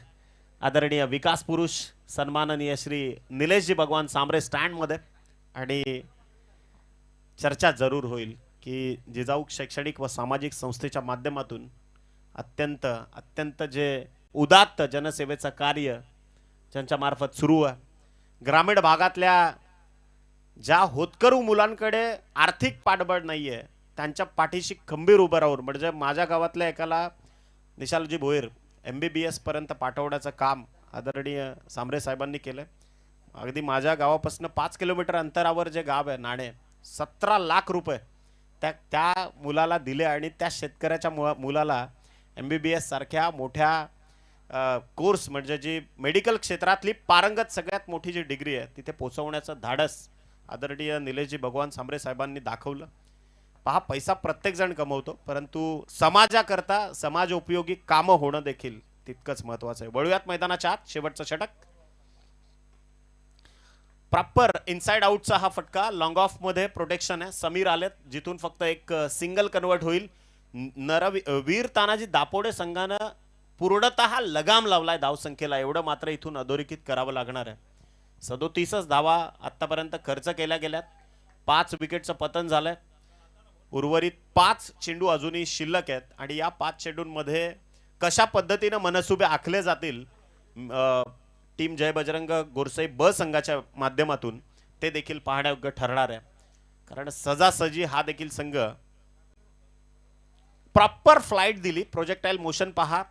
आदरणीय विकास पुरुष सन्माननीय श्री निलेशजी भगवान सांबरे स्टँडमध्ये आणि चर्चा जरूर होईल की जिजाऊ शैक्षणिक व सामाजिक संस्थेच्या माध्यमातून अत्यंत जे उदात्त जनसेवेचं कार्य ज्यांच्या मार्फत सुरू आहे. ग्रामीण भागातल्या ज्या होतकरू मुलांकडे आर्थिक पाठबळ नाहीये त्यांच्या पाठीशी खंबीर उभं राहून, म्हणजे माझ्या गावातल्या एकाला निशालजी भोईर MBBS पर्यंत पाठवण्याचं काम आदरणीय सांबरे साहेबांनी केलंय. अगदी माझ्या गावापासून 5 किलोमीटर अंतरावर जे गाव आहे नाणे, 17 लाख रुपये त्या मुलाला दिले आणि त्या शेतकऱ्याच्या मुलाला MBBS सारख्या मोठ्या कोर्स, म्हणजे जी मेडिकल क्षेत्रातली पारंगत सगळ्यात मोठी जी डिग्री आहे तिथे पोहोचवण्याचं धाडस आदरणीय निलेशजी भगवान सांबरे साहेबांनी दाखवलं. पहा, पैसा प्रत्येक जण कमवतो, परंतु समाजाकरता समाज उपयोगी कामं होणं देखील तितकंच महत्वाचं आहे. वळूयात मैदानाच्या आत. शेवटचं षटक. प्रॉपर इनसाइड आउटचा हा फटका. लॉंग ऑफ मध्ये प्रोटेक्शन आहे. समीर आलेत जिथून फक्त एक सिंगल कन्वर्ट होईल. वीर तानाजी दापोडे संघानं पूर्णतः लगाम लावलाय धावसंख्येला. एवढं मात्र इथून अधोरेखित करावं लागणार आहे. 37 धावा आतापर्यंत खर्च केल्या गेल्यात. 5 विकेटचं पतन झालंय. उर्वरित 5 चेंडू अजूनही शिल्लक आहेत आणि या 5 चेंडूंमध्ये कशा पद्धतीने मनसुबे आखले जातील टीम जय बजरंग गोरसई ब संघाच्या माध्यमातून ते देखील पाहण्यायोग्य ठरणार आहे. कारण सजासजी हा देखील संघ प्रॉपर फ्लाइट दिली. प्रोजेक्टाईल मोशन पहा,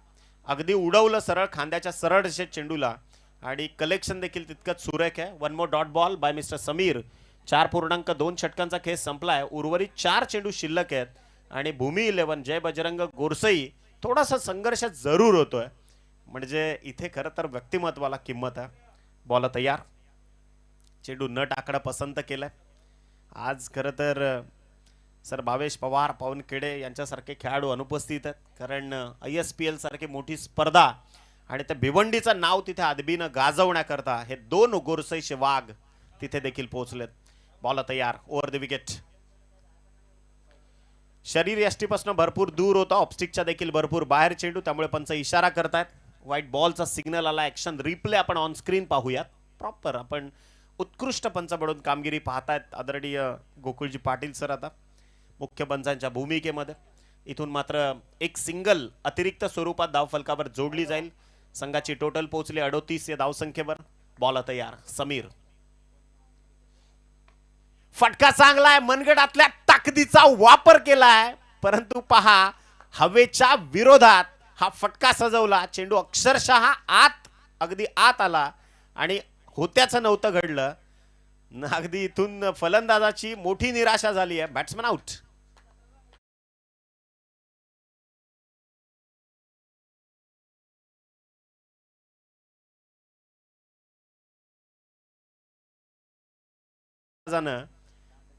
अगदी उडवलं सरळ खांद्याच्या सरळ रेषेत चेंडूला आणि कलेक्शन देखील तितकंच सुरेख आहे. 1 more dot ball by mister Sameer. 4.2 षटकांचा खेळ संपलाय. उर्वरित 4 चेंडू शिल्लक आहेत आणि भूमी 11 जय बजरंग गोरसई थोडासा संघर्ष जरूर होतोय. म्हणजे इथे खरं तर व्यक्तिमत्वाला किंमत आहे. बॉल तयार. चेंडू न टाकणं पसंत केलंय. आज खरं तर सर भावेश पवार, पवन खेडे यांच्यासारखे खेळाडू अनुपस्थित आहेत. कारण ISPL सारखी मोठी स्पर्धा आणि त्या भिवंडीचं नाव तिथे अदबीनं गाजवण्याकरता हे 2 गोरसईचे वाघ तिथे देखील पोहोचलेत. बॉल तयार. Over the wicket. शरीर यष्टीपासून भरपूर दूर होता. ऑप्स्टिकच्या देखील भरपूर बाहेर चेंडू, त्यामुळे पंच इशारा करतायत. व्हाईट बॉलचा सिग्नल आला. ऍक्शन रिप्ले आपण ऑन स्क्रीन पाहूयात. प्रॉपर आपण उत्कृष्ट पंच म्हणून कामगिरी पाहतायत आदरणीय गोकुळजी पाटील सर आता मुख्य पंचांच्या भूमिकेमध्ये. इथून मात्र एक सिंगल अतिरिक्त स्वरूपात धावफलकावर जोडली जाईल. संघाची टोटल पोहोचली 38 या धावसंख्येवर. बॉल तयार. समीर. फटका चांगलाय. मनगटातल्या ताकदीचा वापर केलाय, परंतु पहा हवेच्या विरोधात हा फटका सजवला. चेंडू अक्षरशः अगदी आत आला आणि होत्याचं नव्हतं घडलं. अगदी इथून फलंदाजाची मोठी निराशा झाली आहे. Batsman out.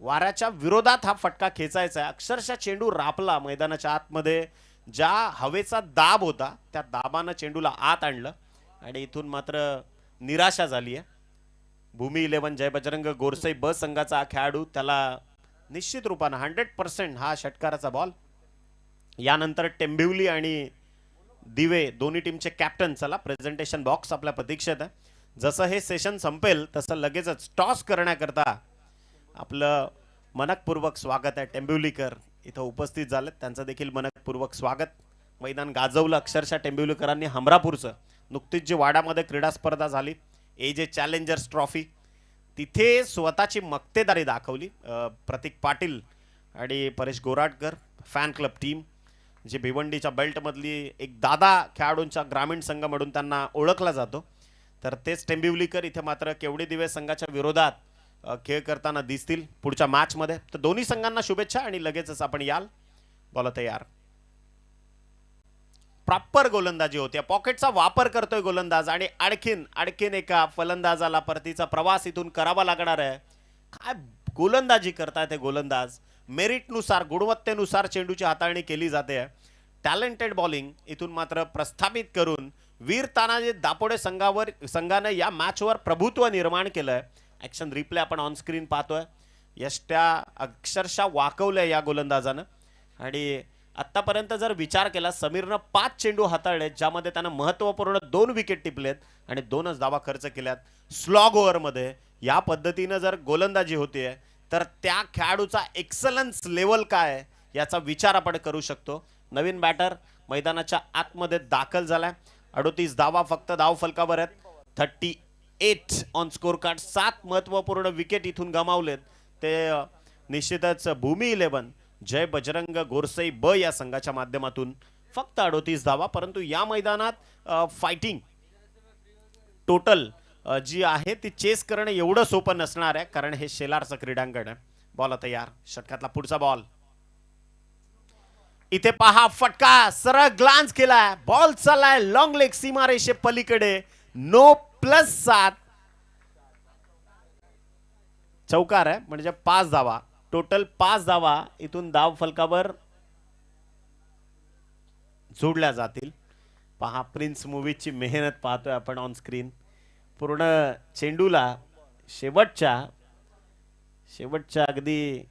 वाऱ्याच्या विरोधात हा फटका खेचायचा आहे. अक्षरशः चेंडू रापला मैदानाच्या आतमध्ये. ज्या हवेचा दाब होता त्या दाबानं चेंडूला आत आणलं आणि इथून मात्र निराशा झाली आहे. भूमी 11 जय बजरंग गोरसई ब संघाचा खेळाडू, त्याला निश्चित रूपानं 100% हा षटकाराचा बॉल. यानंतर टेंबिवली आणि दिवे दोन्ही टीमचे कॅप्टन चला प्रेझेंटेशन बॉक्स आपल्या प्रतीक्षेत आहे. जसं हे सेशन संपेल तसं लगेचच टॉस करण्याकरता आपलं मनपूर्वक स्वागत आहे. टेंबिवलीकर इथं उपस्थित झालेत, त्यांचं देखील मनपूर्वक स्वागत. मैदान गाजवलं अक्षरशः टेंबिवलीकरांनी. हमरापूरचं नुकतीच जी वाडामध्ये क्रीडा स्पर्धा झाली, AJ चॅलेंजर्स ट्रॉफी, तिथे स्वतःची मक्तेदारी दाखवली प्रतीक पाटील आणि परेश गोराटकर फॅन क्लब टीम, जे भिवंडीच्या बेल्टमधली एक दादा खेळाडूंचा ग्रामीण संघ म्हणून त्यांना ओळखला जातो. तर तेच टेंबिवलीकर इथे मात्र केवडी दिवे संघाच्या विरोधात खेळ करताना दिसतील पुढच्या मॅचमध्ये. तर दोन्ही संघांना शुभेच्छा आणि लगेचच आपण याल. बॉल तयार. प्रॉपर गोलंदाजी होते, पॉकेटचा वापर करतोय गोलंदाज आणि आणखीन एका फलंदाजाला परतीचा प्रवास इथून करावा लागणार आहे. काय गोलंदाजी करतायत ते गोलंदाज. मेरिटनुसार, गुणवत्तेनुसार चेंडूची हाताळणी केली जाते. टॅलेंटेड बॉलिंग इथून मात्र प्रस्थापित करून वीर तानाजी दापोडे संघानं या मॅचवर प्रभुत्व निर्माण केलंय. ॲक्शन रिप्ले आपण ऑन स्क्रीन पाहतोय. यष्ट्या अक्षरशः वाकवलंय या गोलंदाजानं. आणि आत्तापर्यंत जर विचार केला, समीरनं 5 चेंडू हाताळले, ज्यामध्ये त्यानं महत्त्वपूर्ण 2 विकेट टिपलेत आणि 2च धावा खर्च केल्यात स्लॉग ओव्हरमध्ये. या पद्धतीनं जर गोलंदाजी होतीये तर त्या खेळाडूचा एक्सलन्स लेवल काय याचा विचार आपण करू शकतो. नवीन बॅटर मैदानाच्या आतमध्ये दाखल झालाय. 38 धावा फक्त धाव फलकावर आहेत. 38 ऑन स्कोर कार्ड. 7 महत्त्वपूर्ण विकेट इथून गमावलेत. ते निश्चितच भूमी 11 जय बजरंग गोरसई ब या संघाच्या माध्यमातून फक्त 38 धावा. परंतु या मैदानात फायटिंग टोटल जी आहे ती चेस करणं एवढं सोपं नसणार आहे, कारण हे शेलारचं क्रीडांगण आहे. बॉल तयार. षटकातला पुढचा बॉल. इथे पहा, फटका सरळ ग्लान्स केलाय. बॉल चाललाय लॉंग लेग सीमारेषे पलीकडे. नो +7 चौकार आहे, म्हणजे 5 धावा टोटल. 5 धावा इथून धाव फलकावर जोडल्या जातील. पहा, प्रिन्स मूवीची मेहनत पाहतोय आपण ऑन स्क्रीन. पूर्ण चेंडूला शेवटच्या अगदी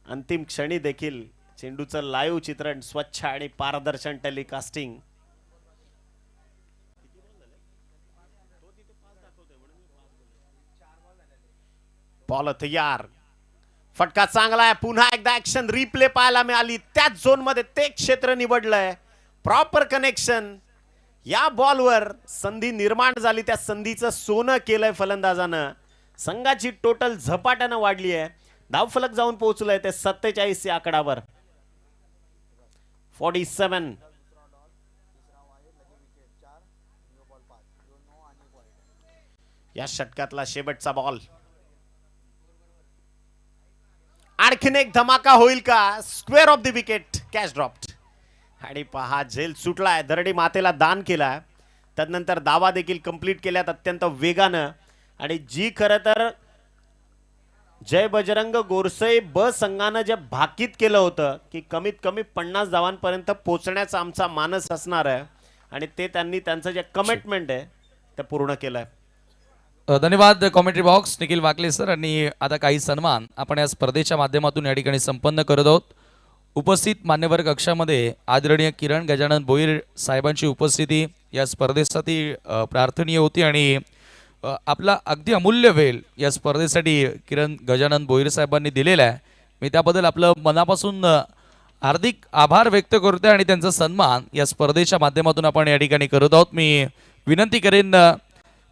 अंतिम क्षणी देखील चेंडूचं लाईव्ह चित्रण, स्वच्छ आणि पारदर्शन टेलिकास्टिंग. बॉल तयार. फटका चांगला आहे. पुन्हा एकदा ऍक्शन रिप्ले पाहायला मिळाली. त्याच झोन मध्ये ते क्षेत्र निवडलंय. Proper connection. या बॉलवर संधी निर्माण झाली, त्या संधीचं सोनं केलंय फलंदाजानं. संघाची टोटल झपाट्यानं वाढली आहे. धावफलक जाऊन पोहोचलंय ते 47 या आकडावर. 47. या षटकातला शेवटचा बॉल. आणखीन एक धमाका होईल का? Square off the wicket. Catch dropped. आणि पहा, झेल सुटलाय. दरडी मातेला दान केलाय. त्यानंतर दावा देखील कंप्लीट केल्यात अत्यंत वेगानं. आणि जी खरं तर जय बजरंग गोरसई ब संघानं जे भाकीत केलं होतं की कमीत कमी 50 धावांपर्यंत पोहोचण्याचा आमचा मानस असणार आहे, आणि ते त्यांनी त्यांचं जे कमिटमेंट आहे ते पूर्ण केलंय. धन्यवाद कॉमेंट्री बॉक्स निखिल वाकले सर. आणि आता काही सन्मान आपण या स्पर्धेच्या माध्यमातून या ठिकाणी संपन्न करत आहोत. उपस्थित मान्यवर कक्षामध्ये आदरणीय किरण गजानन भोईर साहेबांची उपस्थिती या स्पर्धेसाठी प्रार्थनीय होती. आणि आपला अगदी अमूल्य वेळ या स्पर्धेसाठी किरण गजानन भोईर साहेबांनी दिलेला आहे. मी त्याबद्दल आपलं मनापासून हार्दिक आभार व्यक्त करतोय आणि त्यांचा सन्मान या स्पर्धेच्या माध्यमातून आपण या ठिकाणी करत आहोत. मी विनंती करेन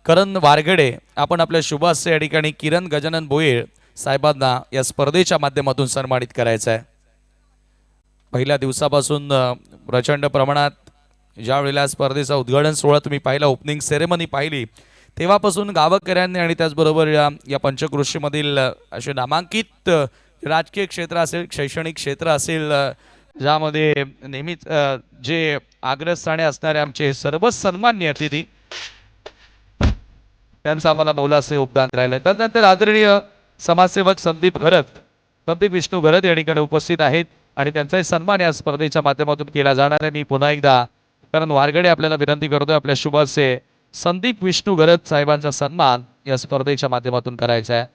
करण वारगडे, आपण आपल्या शुभ हस्ते या ठिकाणी किरण गजानन भोईर साहेबांना या स्पर्धेच्या माध्यमातून सन्मानित करायचं आहे. पहिल्या दिवसापासून प्रचंड प्रमाणात ज्या वेळेला स्पर्धेचा उद्घाटन सोहळा तुम्ही पाहिला, ओपनिंग सेरेमनी पाहिली, तेव्हापासून गावकऱ्यांनी आणि त्याचबरोबर या पंचक्रोशीमधील असे नामांकित राजकीय क्षेत्र असेल, शैक्षणिक क्षेत्र असेल, ज्यामध्ये नेहमीच जे अग्रस्थानी असणारे आमचे सर्वच सन्माननीय अतिथी, त्यांचं आम्हाला मोलाचे योगदान राहिलं. त्यानंतर आदरणीय समाजसेवक संदीप विष्णू घरत या ठिकाणी उपस्थित आहेत आणि त्यांचाही सन्मान या स्पर्धेच्या माध्यमातून केला जाणार आहे. मी पुन्हा एकदा कारण वारगडे आपल्याला विनंती करतोय आपल्या शुभ हस्ते संदीप विष्णू घरत साहेबांचा सन्मान या स्पर्धेच्या माध्यमातून करायचा आहे.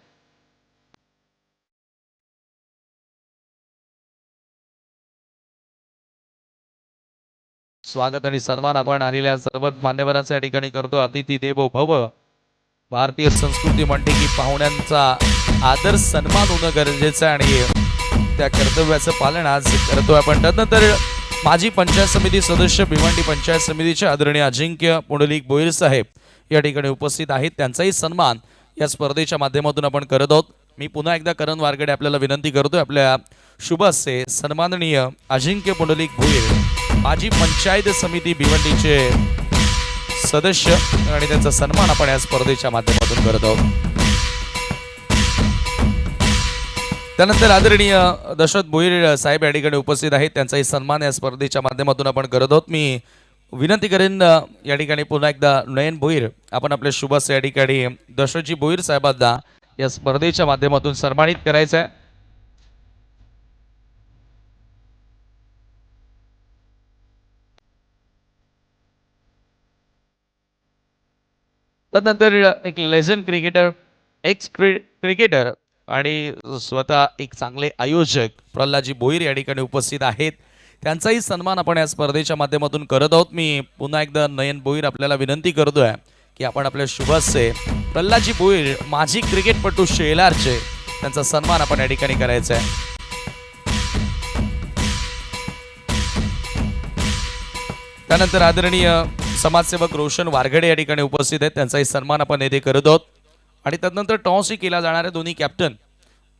स्वागत आणि सन्मान आपण आलेल्या सर्व मान्यवरांचा या ठिकाणी करतो. अतिथी देवो भव. भारतीय संस्कृती म्हणते की पाहुण्यांचा आदर सन्मान होणं गरजेचं आहे आणि त्या कर्तव्याचं पालन आज करतोय आपण. त्यानंतर माजी पंचायत समिती सदस्य भिवंडी पंचायत समितीचे आदरणीय अजिंक्य पुंडलिक भोईर साहेब या ठिकाणी उपस्थित आहेत. त्यांचाही सन्मान या स्पर्धेच्या माध्यमातून आपण करत आहोत. मी पुन्हा एकदा करण वारगडे आपल्याला विनंती करतोय, आपल्या शुभ हस्ते सन्माननीय अजिंक्य पुंडलिक भोईर माजी पंचायत समिती भिवंडीचे सदस्य आणि त्यांचा सन्मान आपण या स्पर्धेच्या माध्यमातून करत आहोत. त्यानंतर आदरणीय दशरथ भोईर साहेब या ठिकाणी उपस्थित आहेत. त्यांचाही सन्मान या स्पर्धेच्या माध्यमातून आपण करत आहोत. मी विनंती करेन या ठिकाणी पुन्हा एकदा नयन भोईर आपण आपल्या शुभस या ठिकाणी दशरथजी भोईर साहेबांना या स्पर्धेच्या माध्यमातून सन्मानित करायचं आहे. त्यानंतर एक लेजंड क्रिकेटर, एक्स क्रिकेटर आणि स्वतः एक चांगले आयोजक प्रल्हादजी भोईर या ठिकाणी उपस्थित आहेत. त्यांचाही सन्मान आपण या स्पर्धेच्या माध्यमातून करत आहोत. मी पुन्हा एकदा नयन भोईर आपल्याला विनंती करतोय की आपण आपल्या शुभस्य प्रल्हादजी भोईर माजी क्रिकेटपटू शेलारचे त्यांचा सन्मान आपण या ठिकाणी करायचा आहे. त्यानंतर आदरणीय समाजसेवक रोशन वारगडे या ठिकाणी उपस्थित आहेत. त्यांचाही सन्मान आपण येथे करत आहोत. आणि त्यानंतर टॉसही केला जाणारे दोन्ही कॅप्टन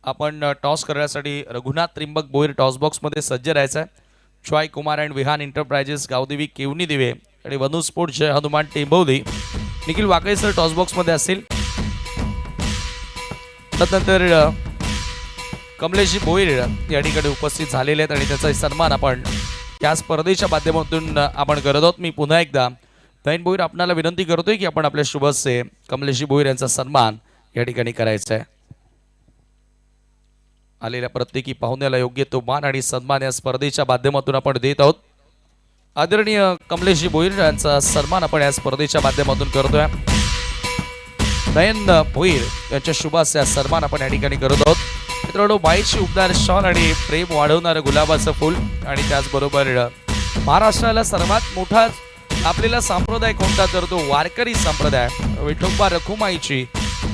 आपण टॉस करण्यासाठी रघुनाथ त्रिंबक भोईर टॉस बॉक्समध्ये सज्ज राहायचं आहे. चॉय कुमार अँड विहान एंटरप्राइजेस गावदेवी केवनी दिवे आणि वनू स्पोर्ट जय हनुमान टेंबवली निखिल वाकळे सर टॉस बॉक्समध्ये असतील. त्यानंतर कमलेशजी भोईर या ठिकाणी उपस्थित झालेले आहेत आणि त्याचा सन्मान आपण या स्पर्धेच्या माध्यमातून आपण करत आहोत. मी पुन्हा एकदा नयन भोईर आपल्याला विनंती करतोय की आपण आपल्या शुभस्य कमलेशजी भोईर यांचा सन्मान या ठिकाणी करायचा आहे. आलेल्या प्रत्येकी पाहुण्याला योग्य तो मान आणि सन्मान या स्पर्धेच्या माध्यमातून आपण देत आहोत. आदरणीय कमलेशजी भोईर यांचा सन्मान आपण या स्पर्धेच्या माध्यमातून करतोय. नयन भोईर यांच्या शुभास या सन्मान आपण या ठिकाणी करत आहोत. मित्रांनो, बाईची उबदार शॉल आणि प्रेम वाढवणारं गुलाबाचं फुल आणि त्याचबरोबर महाराष्ट्राला सर्वात मोठा आपल्याला संप्रदाय कोणता तर तो वारकरी संप्रदाय विठोबा रखुमाईची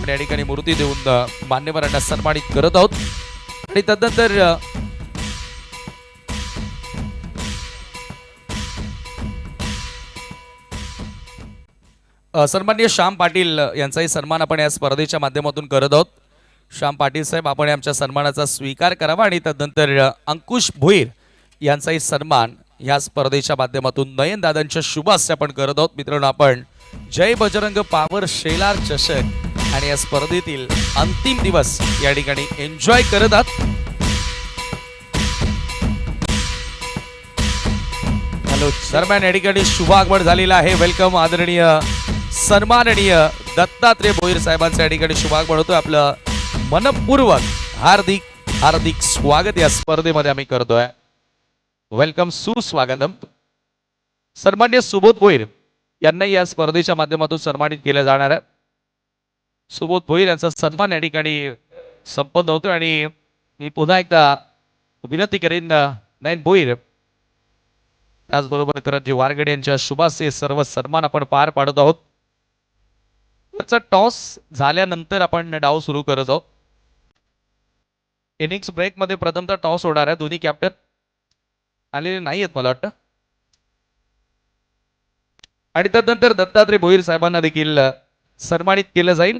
या ठिकाणी मूर्ती देऊन मान्यवरांना सन्मानित करत आहोत. आणि तदनंतर सन्माननीय श्याम पाटील यांचाही सन्मान आपण या स्पर्धेच्या माध्यमातून करत आहोत. श्याम पाटील साहेब आपण आमच्या सन्मानाचा स्वीकार करावा. आणि तदनंतर अंकुश भोईर यांचाही सन्मान या स्पर्धेच्या माध्यमातून नयन दादांच्या शुभास्य आपण करत आहोत. मित्रांनो, आपण जय बजरंग पावर शेलार चषक आणि या स्पर्धेतील अंतिम दिवस या ठिकाणी एन्जॉय करत आहात. हॅलो दरम्यान या ठिकाणी शुभ आगमन झालेला आहे. वेलकम आदरणीय सन्माननीय दत्तात्रय भोईर साहेबांचं या ठिकाणी शुभागमन होतं. आपलं मनपूर्वक हार्दिक हार्दिक स्वागत या स्पर्धेमध्ये आम्ही करतोय. वेलकम, सुस्वागतम. सन्मान्य सुबोध भोईर यांना या स्पर्धेच्या माध्यमातून सन्मानित केलं जाणार आहे. सुबोध भोईर यांचा सन्मान या ठिकाणी संपन्न होतो. आणि मी पुन्हा एकदा विनंती करेन नयन भोईर त्याचबरोबर करणजी वारगडे यांच्या शुभासे सर्व सन्मान आपण पार पाडत आहोत. त्याचा टॉस झाल्यानंतर आपण डाव सुरू करत आहोत. इनिंग्स ब्रेक मध्ये प्रथमतः टॉस होणार आहे. दोन्ही कॅप्टन आलेले नाही आहेत मला वाटतं. आणि त्यानंतर दत्तात्रय भोईर साहेबांना देखील सन्मानित केलं जाईल.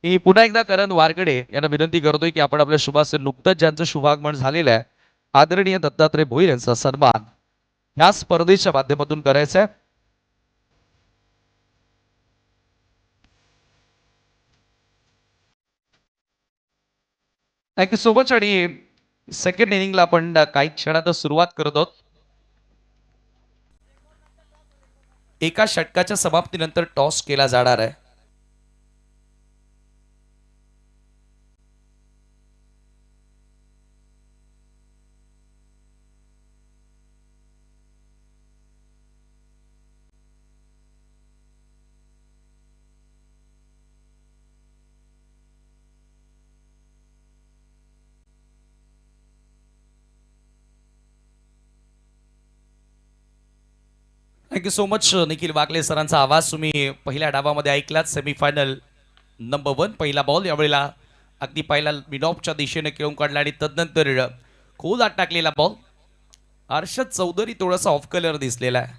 मी पुन्हा एकदा करण वारगडे यांना विनंती करतोय की आपण आपल्या शुभास्य नुकतंच ज्यांचं शुभागमन झालेलं आहे आदरणीय दत्तात्रय भोईर यांचा सन्मान या स्पर्धेच्या माध्यमातून करायचा आहे. Thank you so much. आणि सेकंड इनिंगला आपण काही क्षणातच सुरुवात करत आहोत. एका षटकाच्या समाप्तीनंतर टॉस केला जाणार आहे. थँक्यू सो मच निखिल वाकले सरांचा आवाज तुम्ही पहिल्या डावामध्ये ऐकलात. सेमीफायनल नंबर 1 पहिला बॉल यावेळेला अगदी पहिला मिड ऑफच्या दिशेने खेळून काढला आणि तदनंतर खोलात टाकलेला बॉल. हर्षद चौधरी थोडासा ऑफ कलर दिसलेला आहे.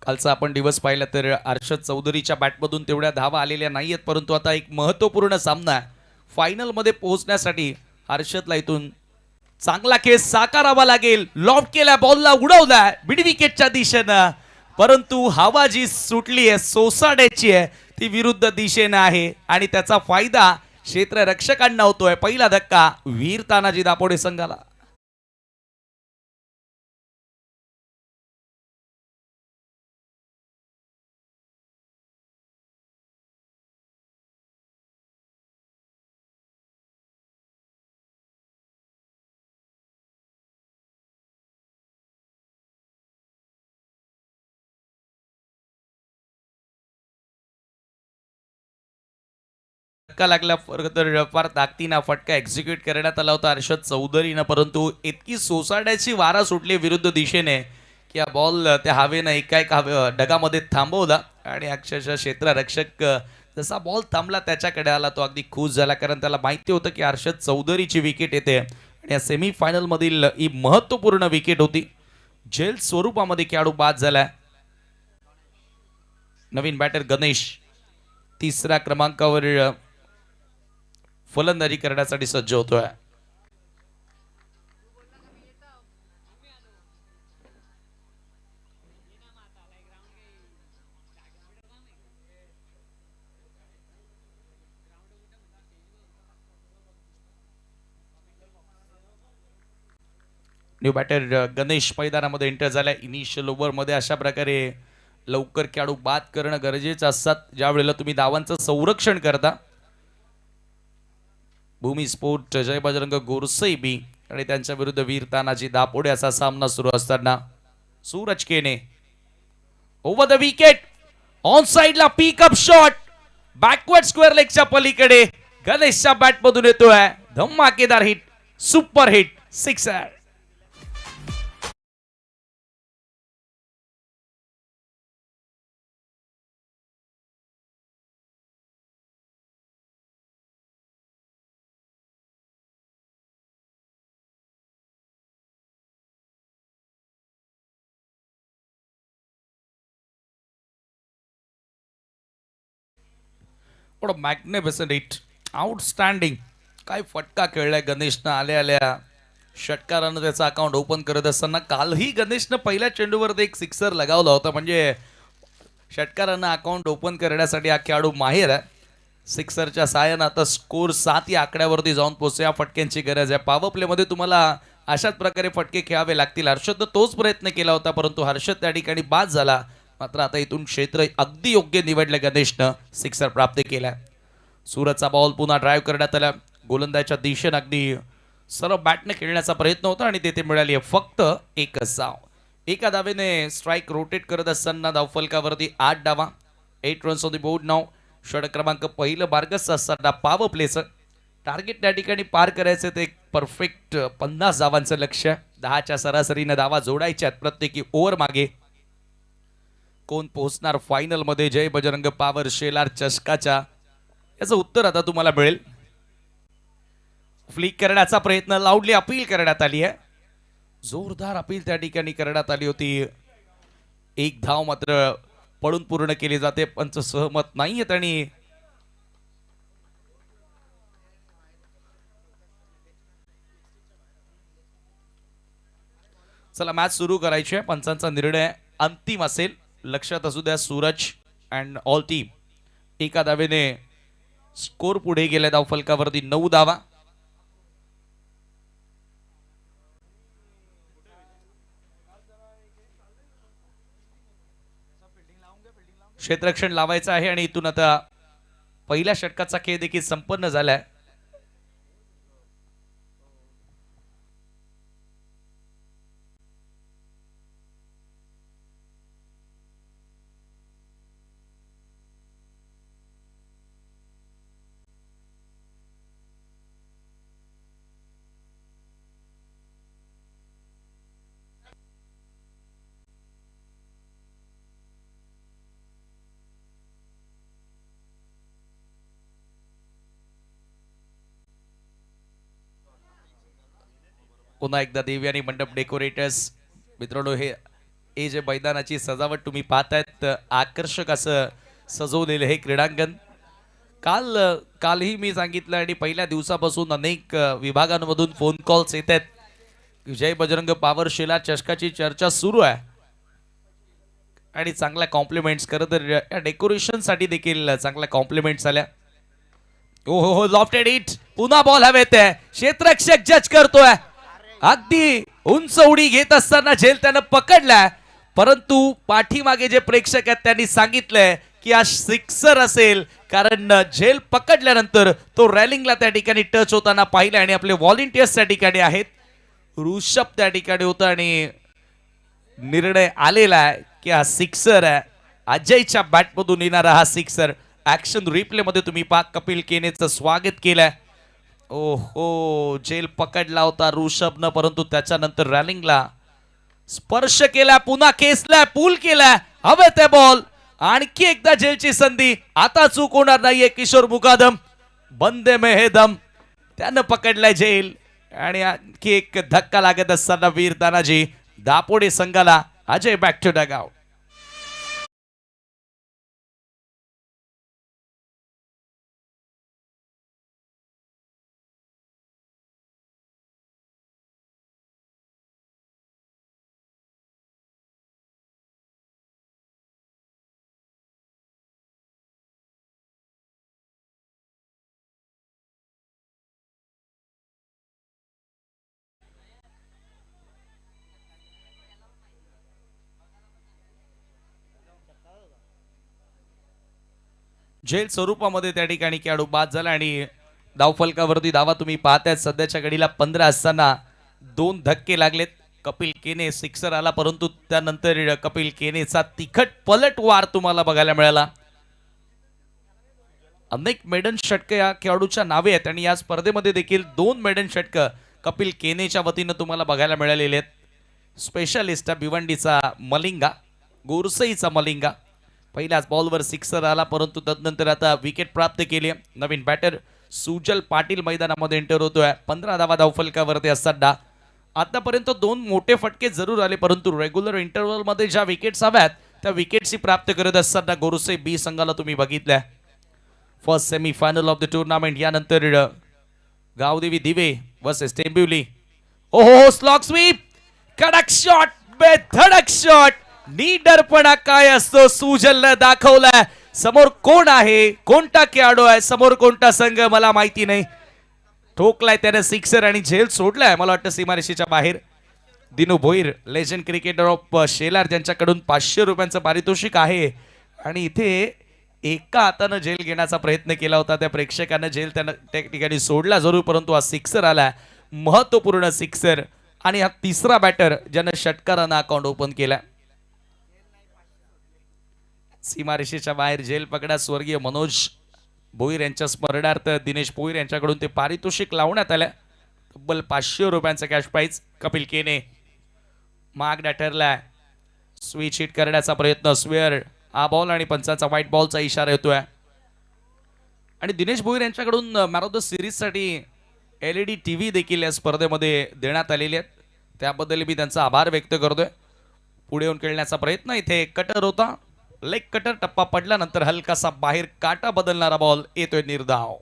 कालचा आपण दिवस पाहिला तर हर्षद चौधरीच्या बॅटमधून तेवढ्या धावा आलेल्या नाहीयेत, परंतु आता एक महत्त्वपूर्ण सामना फायनलमध्ये पोहोचण्यासाठी हर्षदला इथून चांगला खेळ साकारावा लागेल. लॉफ्ट केला, बॉलला उडवलाय मिड विकेटच्या दिशेनं, परंतु हवा जी सुटली आहे सोसाड्याची आहे ती विरुद्ध दिशेनं आहे आणि त्याचा फायदा क्षेत्ररक्षकांना होतोय. पहिला धक्का वीर तानाजी दापोडे संघाला. धक्का लागला तर फार ताकदीनं फटका एक्झिक्यूट करण्यात आला होता हर्षद चौधरीनं, परंतु इतकी सोसाड्याची वारा सुटली विरुद्ध दिशेने की हा बॉल त्या हवेनं एका ढगामध्ये थांबवला आणि अक्षरशः क्षेत्ररक्षक जसा बॉल थांबला त्याच्याकडे आला, तो अगदी खुश झाला, कारण त्याला माहिती होतं की हर्षद चौधरीची विकेट येते आणि या सेमीफायनल मधील ही महत्त्वपूर्ण विकेट होती. झेल स्वरूपामध्ये खेळाडू बाद झाला. नवीन बॅटर गणेश तिसऱ्या क्रमांकावर फलंदाजी करण्यासाठी सज्ज होतोय. न्यू बॅटर गणेश मैदानामध्ये एंटर झालाय. इनिशियल ओव्हरमध्ये अशा प्रकारे लवकर खेळाडू बाद करणं गरजेचं असतात ज्या वेळेला तुम्ही धावांचं संरक्षण करता. भूमी स्पोर्ट जय बजरंग गोरसई बी आणि त्यांच्या विरुद्ध वीर तानाजी दापोडे असा सामना सुरू असताना सूरज केने ओव्हर द विकेट ऑन साइडला पिकअप शॉट बॅकवर्ड स्क्वेअर लेगच्या पलीकडे गणेशच्या बॅटमधून येतोय धमाकेदार हिट, सुपर हिट, सिक्सर. पण मॅग्निफिसंट हिट, आउटस्टँडिंग. काय फटका खेळलाय गणेशनं आल्या आल्या. षटकारानं त्याचा अकाउंट ओपन करत असताना कालही गणेशनं पहिल्या चेंडूवर एक सिक्सर लगावला होता, म्हणजे षटकारानं अकाउंट ओपन करण्यासाठी हा खेळाडू माहेर आहे. सिक्सरच्या साहाय्यानं आता स्कोर 7 या आकड्यावरती जाऊन पोहोचतो. या फटक्यांची गरज आहे. पॉवर प्लेमध्ये तुम्हाला अशाच प्रकारे फटके खेळावे लागतील. हर्षदनं तोच प्रयत्न केला होता, परंतु हर्षद त्या ठिकाणी बाद झाला. मात्र आता इथून क्षेत्र अगदी योग्य निवडलं, गणेशनं सिक्सर प्राप्त केलाय. सूरजचा बॉल पुन्हा ड्राईव्ह करण्यात आला. गोलंदाजच्या दिशेनं अगदी सर्व बॅटने खेळण्याचा प्रयत्न होता आणि तेथे मिळाली आहे फक्त एकच धाव. एका धावेने स्ट्राईक रोटेट करत असताना धावफलकावरती 8 धावा, 8 रन्स ऑन द बोर्ड नाव. षटक क्रमांक पहिलं बार्गस असताना पॉवर प्लेचं टार्गेट त्या ठिकाणी पार करायचं ते परफेक्ट 50 धावांचं लक्ष्य. 10च्या सरासरीनं धावा जोडायच्या आहेत प्रत्येकी ओव्हर मागे. कोण पोहोचणार फायनल मध्ये जय बजरंग पॉवर शेलार चषकाच्या, याचं उत्तर आता तुम्हाला मिळेल. फ्लिक करण्याचा प्रयत्न, लाऊडली अपील करण्यात आली आहे. जोरदार अपील त्या ठिकाणी करण्यात आली होती. एक धाव मात्र पळून पूर्ण केली जाते. पंच सहमत नाहीयेत आणि चला मॅच सुरू करायची आहे. पंचांचा निर्णय अंतिम असेल, लक्षात असू द्या. सूरज अँड ऑल टीम एका धावेने स्कोर पुढे गेल्या. धावफलकावरती 9 धावा. क्षेत्ररक्षण लावायचं आहे आणि इथून आता पहिल्या षटकाचा खेळ देखील संपन्न झालाय. पुन्हा एकदा देवी आणि मंडप डेकोरेटर्स मित्रांनो, हे जे मैदानाची सजावट तुम्ही पाहतायत, आकर्षक असं सजवलेलं हे क्रीडांगण. कालही मी सांगितलं आणि पहिल्या दिवसापासून अनेक विभागांमधून फोन कॉल्स येत आहेत. जय बजरंग पॉवर शेला चषकाची चर्चा सुरू आहे आणि चांगल्या कॉम्प्लिमेंट्स, खरं तर या डेकोरेशनसाठी देखील चांगल्या कॉम्प्लिमेंट्स आल्या. ओ हो हो, लॉफ्टेड इट, पुन्हा बॉल हवेत आहे, क्षेत्ररक्षक जज करतोय. अगदी उंच उडी घेत असताना झेल त्यानं पकडलाय, परंतु पाठीमागे जे प्रेक्षक आहेत त्यांनी सांगितलंय की हा सिक्सर असेल, कारण झेल पकडल्यानंतर तो रॅलिंगला त्या ठिकाणी टच होताना पाहिलं आणि आपले व्हॉलेंटियर्स त्या ठिकाणी आहेत. ऋषभ त्या ठिकाणी होता आणि निर्णय आलेला आहे की हा सिक्सर आहे. अजयच्या बॅटमधून येणारा हा सिक्सर. ऍक्शन रिप्ले मध्ये तुम्ही पहा, कपिल केनेचं स्वागत केलंय. ओहो, झेल पकडला होता ऋषभनं, परंतु त्याच्यानंतर रॅलिंगला स्पर्श केला, पुन्हा केसला, पूल केला, हवेत आहे बॉल. आणखी एकदा झेलची संधी, आता चूक होणार नाहीये. किशोर मुकादम, बंदे में है दम, त्यानं पकडलाय झेल. आणि आणखी एक धक्का लागत असताना वीर तानाजी दापोडे संघाला. अजय बॅक टू द गाव. झेल स्वरूपामध्ये त्या ठिकाणी खेळाडू बाद झाला आणि धावफलकावरती धावा तुम्ही पाहताय. सध्याच्या घडीला 15 असताना 2 धक्के लागलेत. कपिल केने सिक्सर आला, परंतु त्यानंतर कपिल केनेचा तिखट पलटवार तुम्हाला बघायला मिळाला. अनेक मेडन षटक या खेळाडूच्या नावे आहेत आणि या स्पर्धेमध्ये देखील 2 मेडन षटक कपिल केनेच्या वतीनं तुम्हाला बघायला मिळालेले आहेत. स्पेशलिस्ट भिवंडीचा मलिंगा, गोरसईचा मलिंगा. पहिल्याच बॉलवर सिक्सर आला, परंतु तदनंतर आता विकेट प्राप्त केली. नवीन बॅटर सुजल पाटील मैदानामध्ये एंटर होतोय. 15 धावा धावफलकावरती असताना आतापर्यंत 2 मोठे फटके जरूर आले, परंतु रेग्युलर इंटरव्हल मध्ये ज्या विकेट्स हव्यात त्या विकेट्स प्राप्त करत असताना गोरसे बी संघाला तुम्ही बघितलंय. First semi final of the tournament. यानंतर गावदेवी दिवे वर्सेस टेंबिवली. ओहो, स्लॉग स्वीप, कडक शॉट, बेधडक शॉट. नीडरपणा काय असतो सुजलनं दाखवलाय. समोर कोण आहे, कोणता खेळाडू आहे, समोर कोणता संघ मला माहिती नाही. ठोकलाय त्याने सिक्सर आणि झेल सोडलाय मला वाटतं सीमारेषेच्या बाहेर. Dinu Bhoir, legend cricketer of Shelar, ज्यांच्याकडून 500 रुपयांचं पारितोषिक आहे. आणि इथे एका हातानं झेल घेण्याचा प्रयत्न केला होता, त्या प्रेक्षकानं झेल त्यांना त्या ठिकाणी सोडला जरूर, परंतु हा सिक्सर आला, महत्वपूर्ण सिक्सर. आणि हा तिसरा बॅटर ज्यानं षटकारानं अकाउंट ओपन केला. सीमारेषेच्या बाहेर झेल पकडा. स्वर्गीय मनोज भोईर यांच्या स्मरणार्थ दिनेश भोईर यांच्याकडून ते पारितोषिक लावण्यात आलं. तब्बल 500 रुपयांचं कॅश प्राइज. कपिल केने मागण्या ठरलाय. स्विच हिट करण्याचा प्रयत्न, स्वेअर हा बॉल आणि पंचाचा व्हाईट बॉलचा इशारा येतोय. आणि दिनेश भोईर यांच्याकडून मॅन ऑफ द सिरीज साठी LED TV देखील या स्पर्धेमध्ये देण्यात आलेली आहेत. त्याबद्दल मी त्यांचा आभार व्यक्त करतोय. पुढे येऊन खेळण्याचा प्रयत्न, इथे कटर होता, लेग कटर, टप्पा पडल्यानंतर हलकासा बाहेर काटा बदलणारा बॉल येतोय निर्धाव.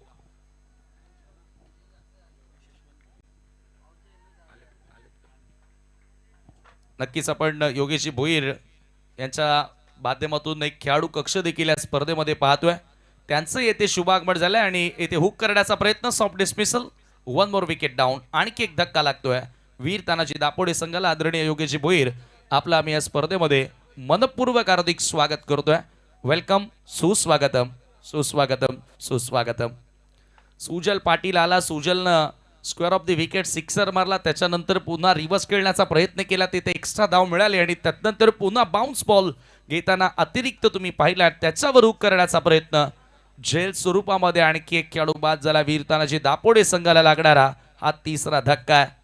नक्कीच आपण योगेश भोईर यांच्या माध्यमातून एक खेळाडू कक्ष देखील या स्पर्धेमध्ये पाहतोय. त्यांचं येथे शुभागमन झालंय आणि येथे हुक करण्याचा प्रयत्न, soft dismissal, 1 more wicket down. आणखी एक धक्का लागतोय वीर तानाजी दापोडे संघाला. आदरणीय योगेश भोईर, आपला आम्ही या स्पर्धेमध्ये मनपूर्वक हार्दिक स्वागत करतोय. वेलकम, सुस्वागतम, सुस्वागतम, सुस्वागतम. सुजल पाटील आला. सुजलनं square off the wicket sixer मारला, त्याच्यानंतर पुन्हा रिव्हर्स खेळण्याचा प्रयत्न केला, तिथे एक्स्ट्रा धाव मिळाली आणि त्यानंतर पुन्हा बाउन्स बॉल घेताना अतिरिक्त तुम्ही पाहिला, त्याच्यावर हुक करण्याचा प्रयत्न. झेल स्वरूपामध्ये आणखी एक खेळाडू बाद झाला. वीर तानाजी दापोडे संघाला लागणारा हा तिसरा धक्का आहे.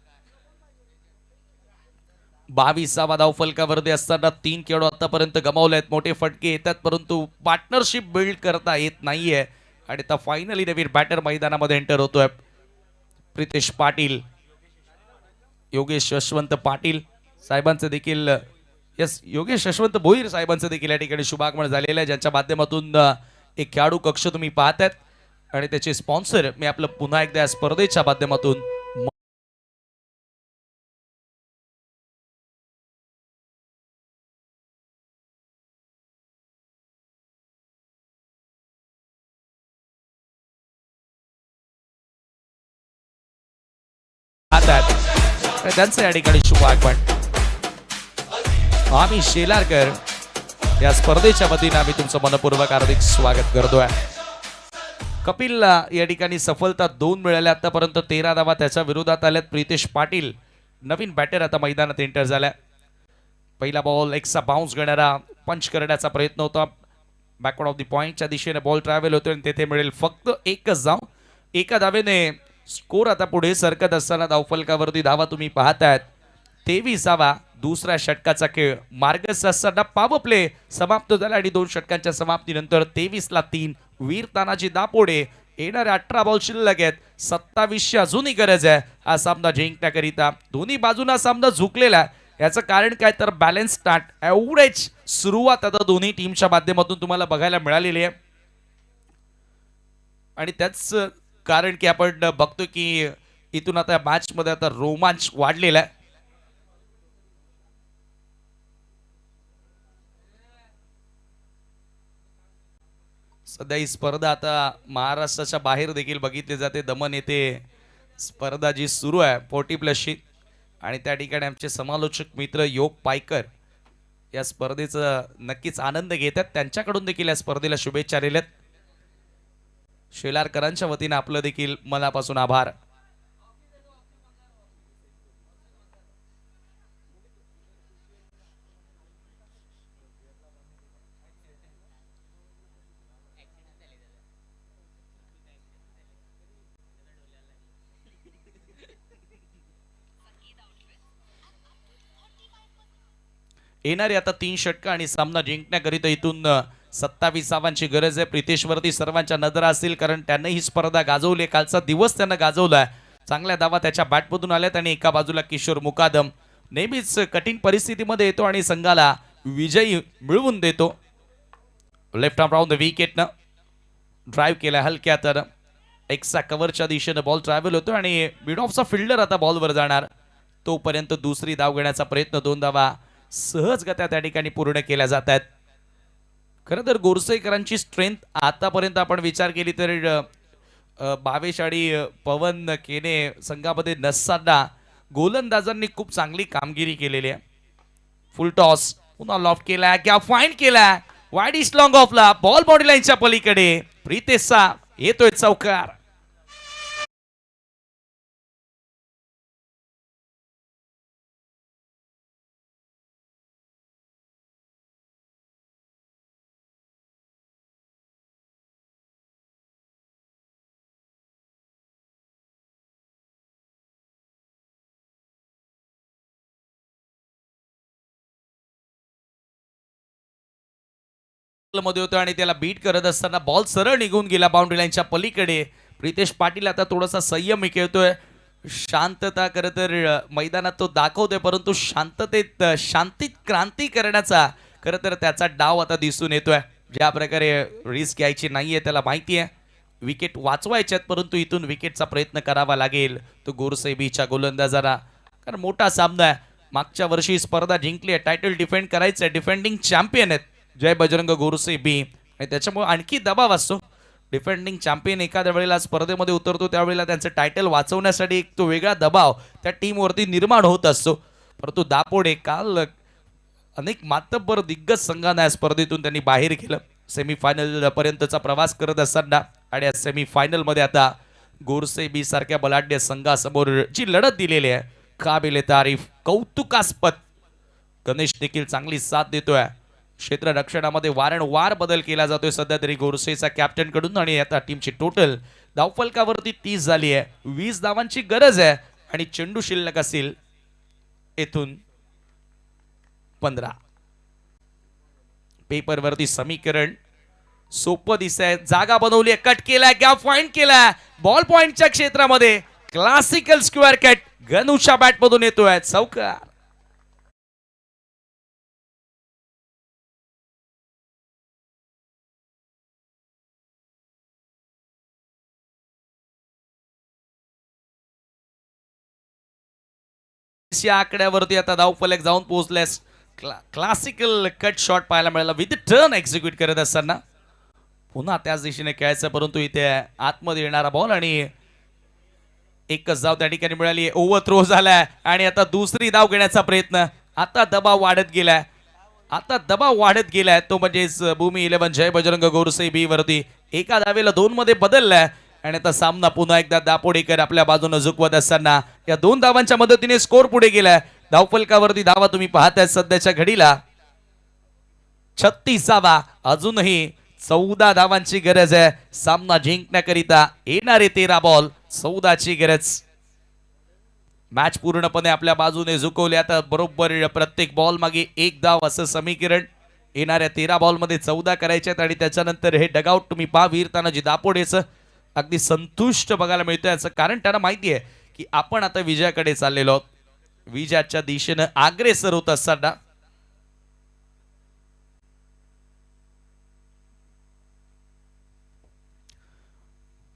22वा धावफलकावरती असताना 3 खेळाडू आतापर्यंत गमावले आहेत. मोठे फटके येतात, परंतु पार्टनरशिप बिल्ड करता येत नाहीये. आणि आता फायनली नवीन बॅटर मैदानामध्ये एंटर होतोय प्रितेश पाटील. योगेश यशवंत पाटील साहेबांचं देखील यस योगेश यशवंत भोईर साहेबांचं देखील या ठिकाणी शुभागमन झालेलं आहे, ज्यांच्या माध्यमातून एक खेळाडू कक्ष तुम्ही पाहतायत आणि त्याचे स्पॉन्सर मी आपलं पुन्हा एकदा या स्पर्धेच्या माध्यमातून पाहतायत. त्यांचं या ठिकाणी शुभागमन आम्ही शेलारकर या स्पर्धेच्या वतीने आम्ही तुमचं मनपूर्वक हार्दिक स्वागत करतोय. कपिलला या ठिकाणी सफलता 2 मिळाल्या आतापर्यंत 13 धावा त्याच्या विरोधात आल्यात. प्रितेश पाटील नवीन बॅटर आता मैदानात एंटर झालाय. पहिला बॉल एक्सचा बाउन्स घेणारा पंच करण्याचा प्रयत्न होता. बॅकवर्ड ऑफ द पॉइंटच्या दिशेने बॉल ट्रॅव्हल होतोय आणि तेथे मिळेल फक्त एकच धाव. एका धावेने स्कोर आता पुढे सरकत असताना धावफलकावरती धावा तुम्ही पाहतायत 23वा. दुसऱ्या षटकाचा खेळ मार्गस्थ असताना पॉवर प्ले समाप्त झाला आणि 2 षटकांच्या समाप्तीनंतर 23ला 3 वीर तानाजी दापोडे येणारे 18 बॉल शिल्लक आहेत. 27ची अजूनही गरज आहे हा सामना जिंकण्याकरिता. दोन्ही बाजूंना सामना झुकलेला आहे. याचं कारण काय तर बॅलन्स स्टार्ट एवढेच सुरुवात आता दोन्ही टीमच्या माध्यमातून तुम्हाला बघायला मिळालेली आहे आणि त्याच कारण की आपण बघतो की इथून आता मॅच मध्ये आता रोमांच वाढलेला आहे. सध्या ही स्पर्धा आता महाराष्ट्राच्या बाहेर देखील बघितली जाते. दमन येथे स्पर्धा जी सुरू आहे 40+ आणि त्या ठिकाणी आमचे समालोचक मित्र योग पायकर या स्पर्धेचा नक्कीच आनंद घेतात. त्यांच्याकडून देखील या स्पर्धेला शुभेच्छा दिल्यात. शेलारकरांच्या वतीने आपलं देखील मनापासून आभार. येणारे आता 3 षटकं आणि सामना जिंकण्याकरिता इथून 27 धावांची गरज आहे. प्रितेशवरती सर्वांच्या नजरा असतील कारण त्याने ही स्पर्धा गाजवली. कालचा दिवस त्यानं गाजवलाय. चांगल्या धावा त्याच्या बॅटमधून आल्यात आणि एका बाजूला किशोर मुकादम नेहमीच कठीण परिस्थितीमध्ये येतो आणि संघाला विजयी मिळवून देतो. लेफ्ट आर्म राऊंड द विकेटनं ड्राईव्ह केला हलक्या तर एक्सचा कव्हरच्या दिशेनं बॉल ट्रॅव्हल होतो आणि मिड ऑफचा फिल्डर आता बॉलवर जाणार. तोपर्यंत दुसरी धाव घेण्याचा प्रयत्न 2 धावा सहजगत्या त्या ठिकाणी पूर्ण केल्या जात आहेत. खरं तर गोरसेकरांची स्ट्रेंथ आतापर्यंत आपण विचार केली तर भावेश आणि पवन केने संघामध्ये नसताना गोलंदाजांनी खूप चांगली कामगिरी केलेली आहे. फुल टॉस पुन्हा लॉफ्ट केला किंवा फाईन केला वाईड इस्ट लॉंग ऑफला बॉल बॉडी लाईनच्या पलीकडे प्रितेशचा येतोय चौकार. मध्ये होतो आणि त्याला बीट करत असताना बॉल सरळ निघून गेला बाउंड्री लाईनच्या पलीकडे. प्रितेश पाटील आता थोडासा संयम खेळतोय. शांतता खरं तर मैदानात तो दाखवतोय परंतु शांतीत क्रांती करण्याचा खरं तर त्याचा डाव आता दिसून येतोय. ज्या प्रकारे रिस्क घ्यायची नाहीये त्याला माहिती आहे. विकेट वाचवायच्यात परंतु इथून विकेटचा प्रयत्न करावा लागेल तो गोरसेबीच्या गोलंदाजाला. कारण मोठा सामना आहे. मागच्या वर्षी स्पर्धा जिंकली आहे. टायटल डिफेंड करायचं आहे. डिफेंडिंग चॅम्पियन आहेत जय बजरंग गोरसे बी आणि त्याच्यामुळे आणखी दबाव असतो. डिफेंडिंग चॅम्पियन एखाद्या वेळेला स्पर्धेमध्ये उतरतो त्यावेळेला त्यांचं टायटल वाचवण्यासाठी एक तो वेगळा दबाव त्या टीमवरती निर्माण होत असतो. परंतु दापोडे काल अनेक मातब्बर दिग्गज संघांना या स्पर्धेतून त्यांनी बाहेर केलं. सेमीफायनल पर्यंतचा प्रवास करत असताना आणि या सेमीफायनलमध्ये आता गोरसे बी सारख्या बलाढ्य संघासमोर जी लढत दिलेली आहे काबिले तारीफ कौतुकास्पद. गणेश देखील चांगली साथ देतोय. क्षेत्ररक्षणामध्ये वारंवार बदल केला जातोय सध्या तरी गोरसेचा कॅप्टन कडून आणि आता टीमची टोटल धावफलकावरती 30 झाली आहे. 20 धावांची गरज आहे आणि चेंडू शिल्लक असेल येथून 15. पेपरवरती समीकरण सोपं दिसतंय. जागा बनवली, कट केलाय, गॅप पॉइंट केलाय. बॉल पॉइंटच्या क्षेत्रामध्ये क्लासिकल स्क्वेअर कट गणूच्या बॅट मधून येतोय चौकार. या आकड्यावरती आता धावफलक जाऊन पोहोचल्यास क्लासिकल कट शॉट पाहायला मिळाला विथ टर्न एक्झिक्यूट करत असताना. पुन्हा त्याच दिशेने खेळायचं परंतु इथे आतमध्ये येणारा बॉल आणि एकच धाव त्या ठिकाणी मिळाली. ओव्हर थ्रो झालाय आणि आता दुसरी धाव घेण्याचा प्रयत्न. आता दबाव वाढत गेलाय तो म्हणजेच भूमी 11 जय बजरंग गोरसे बी वरती एका धावेला 2 मध्ये बदललाय आणि आता सामना पुन्हा एकदा दापोडेकर आपल्या बाजूने झुकवत असताना या 2 धावांच्या मदतीने स्कोर पुढे गेलाय. धावफलकावरती धावा तुम्ही पाहताय सध्याच्या घडीला 36 धावा. अजूनही 14 धावांची गरज आहे सामना जिंकण्याकरिता. येणारे 13 बॉल 14 ची गरज. मॅच पूर्णपणे आपल्या बाजूने झुकवले. आता बरोबर प्रत्येक बॉल मागे 1 धाव असं समीकरण. येणाऱ्या 13 बॉल मध्ये 14 करायचे आणि त्याच्यानंतर हे डगआउट तुम्ही पहा वीर तानाजी दापोडेचं अगदी संतुष्ट बघायला मिळतंय. याचं कारण त्यांना माहिती आहे की आपण आता विजयाकडे चाललेलो आहोत. विजयाच्या दिशेनं अग्रेसर होत असताना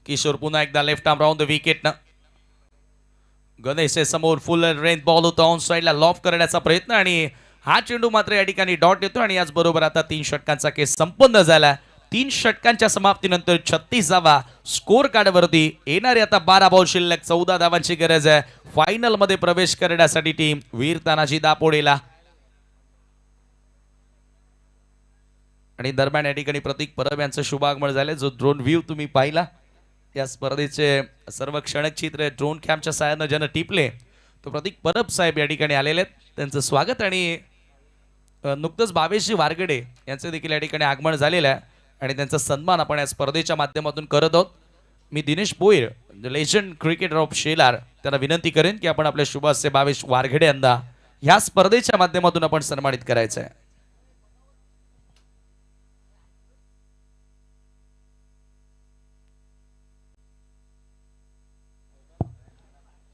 किशोर पुन्हा एकदा left arm round the wicket. Ganesh समोर फुल रेंज बॉल होता ऑन साइडला लॉफ करण्याचा प्रयत्न आणि हा चेंडू मात्र या ठिकाणी डॉट येतो आणि याचबरोबर आता 3 षटकांचा केस संपन्न झाला. 3 षटकांच्या समाप्तीनंतर 36 धावा स्कोर कार्डवरती. येणारे आता 12 बॉल शिल्लक. 14 धावांची गरज आहे फायनल मध्ये प्रवेश करण्यासाठी टीम वीर तानाजी दापोडेला. आणि दरम्यान या ठिकाणी प्रतीक परब यांचं शुभागमन झाले. जो ड्रोन व्ह्यू तुम्ही पाहिला या स्पर्धेचे सर्व क्षणक चित्र ड्रोन कॅमच्या सहाय्याने ज्यानं टिपले तो प्रतीक परब साहेब या ठिकाणी आलेले आहेत. त्यांचं स्वागत आणि नुकतंच भावेशजी वारगडे यांचे देखील या ठिकाणी आगमन झालेलं आहे आणि त्यांचा सन्मान आपण या स्पर्धेच्या माध्यमातून करत आहोत. मी Dinesh Boir legend cricketer of Shelar त्यांना विनंती करेन की आपण आपल्या शुभास्य भावेश वारगडे यांना ह्या स्पर्धेच्या माध्यमातून आपण सन्मानित करायचं आहे.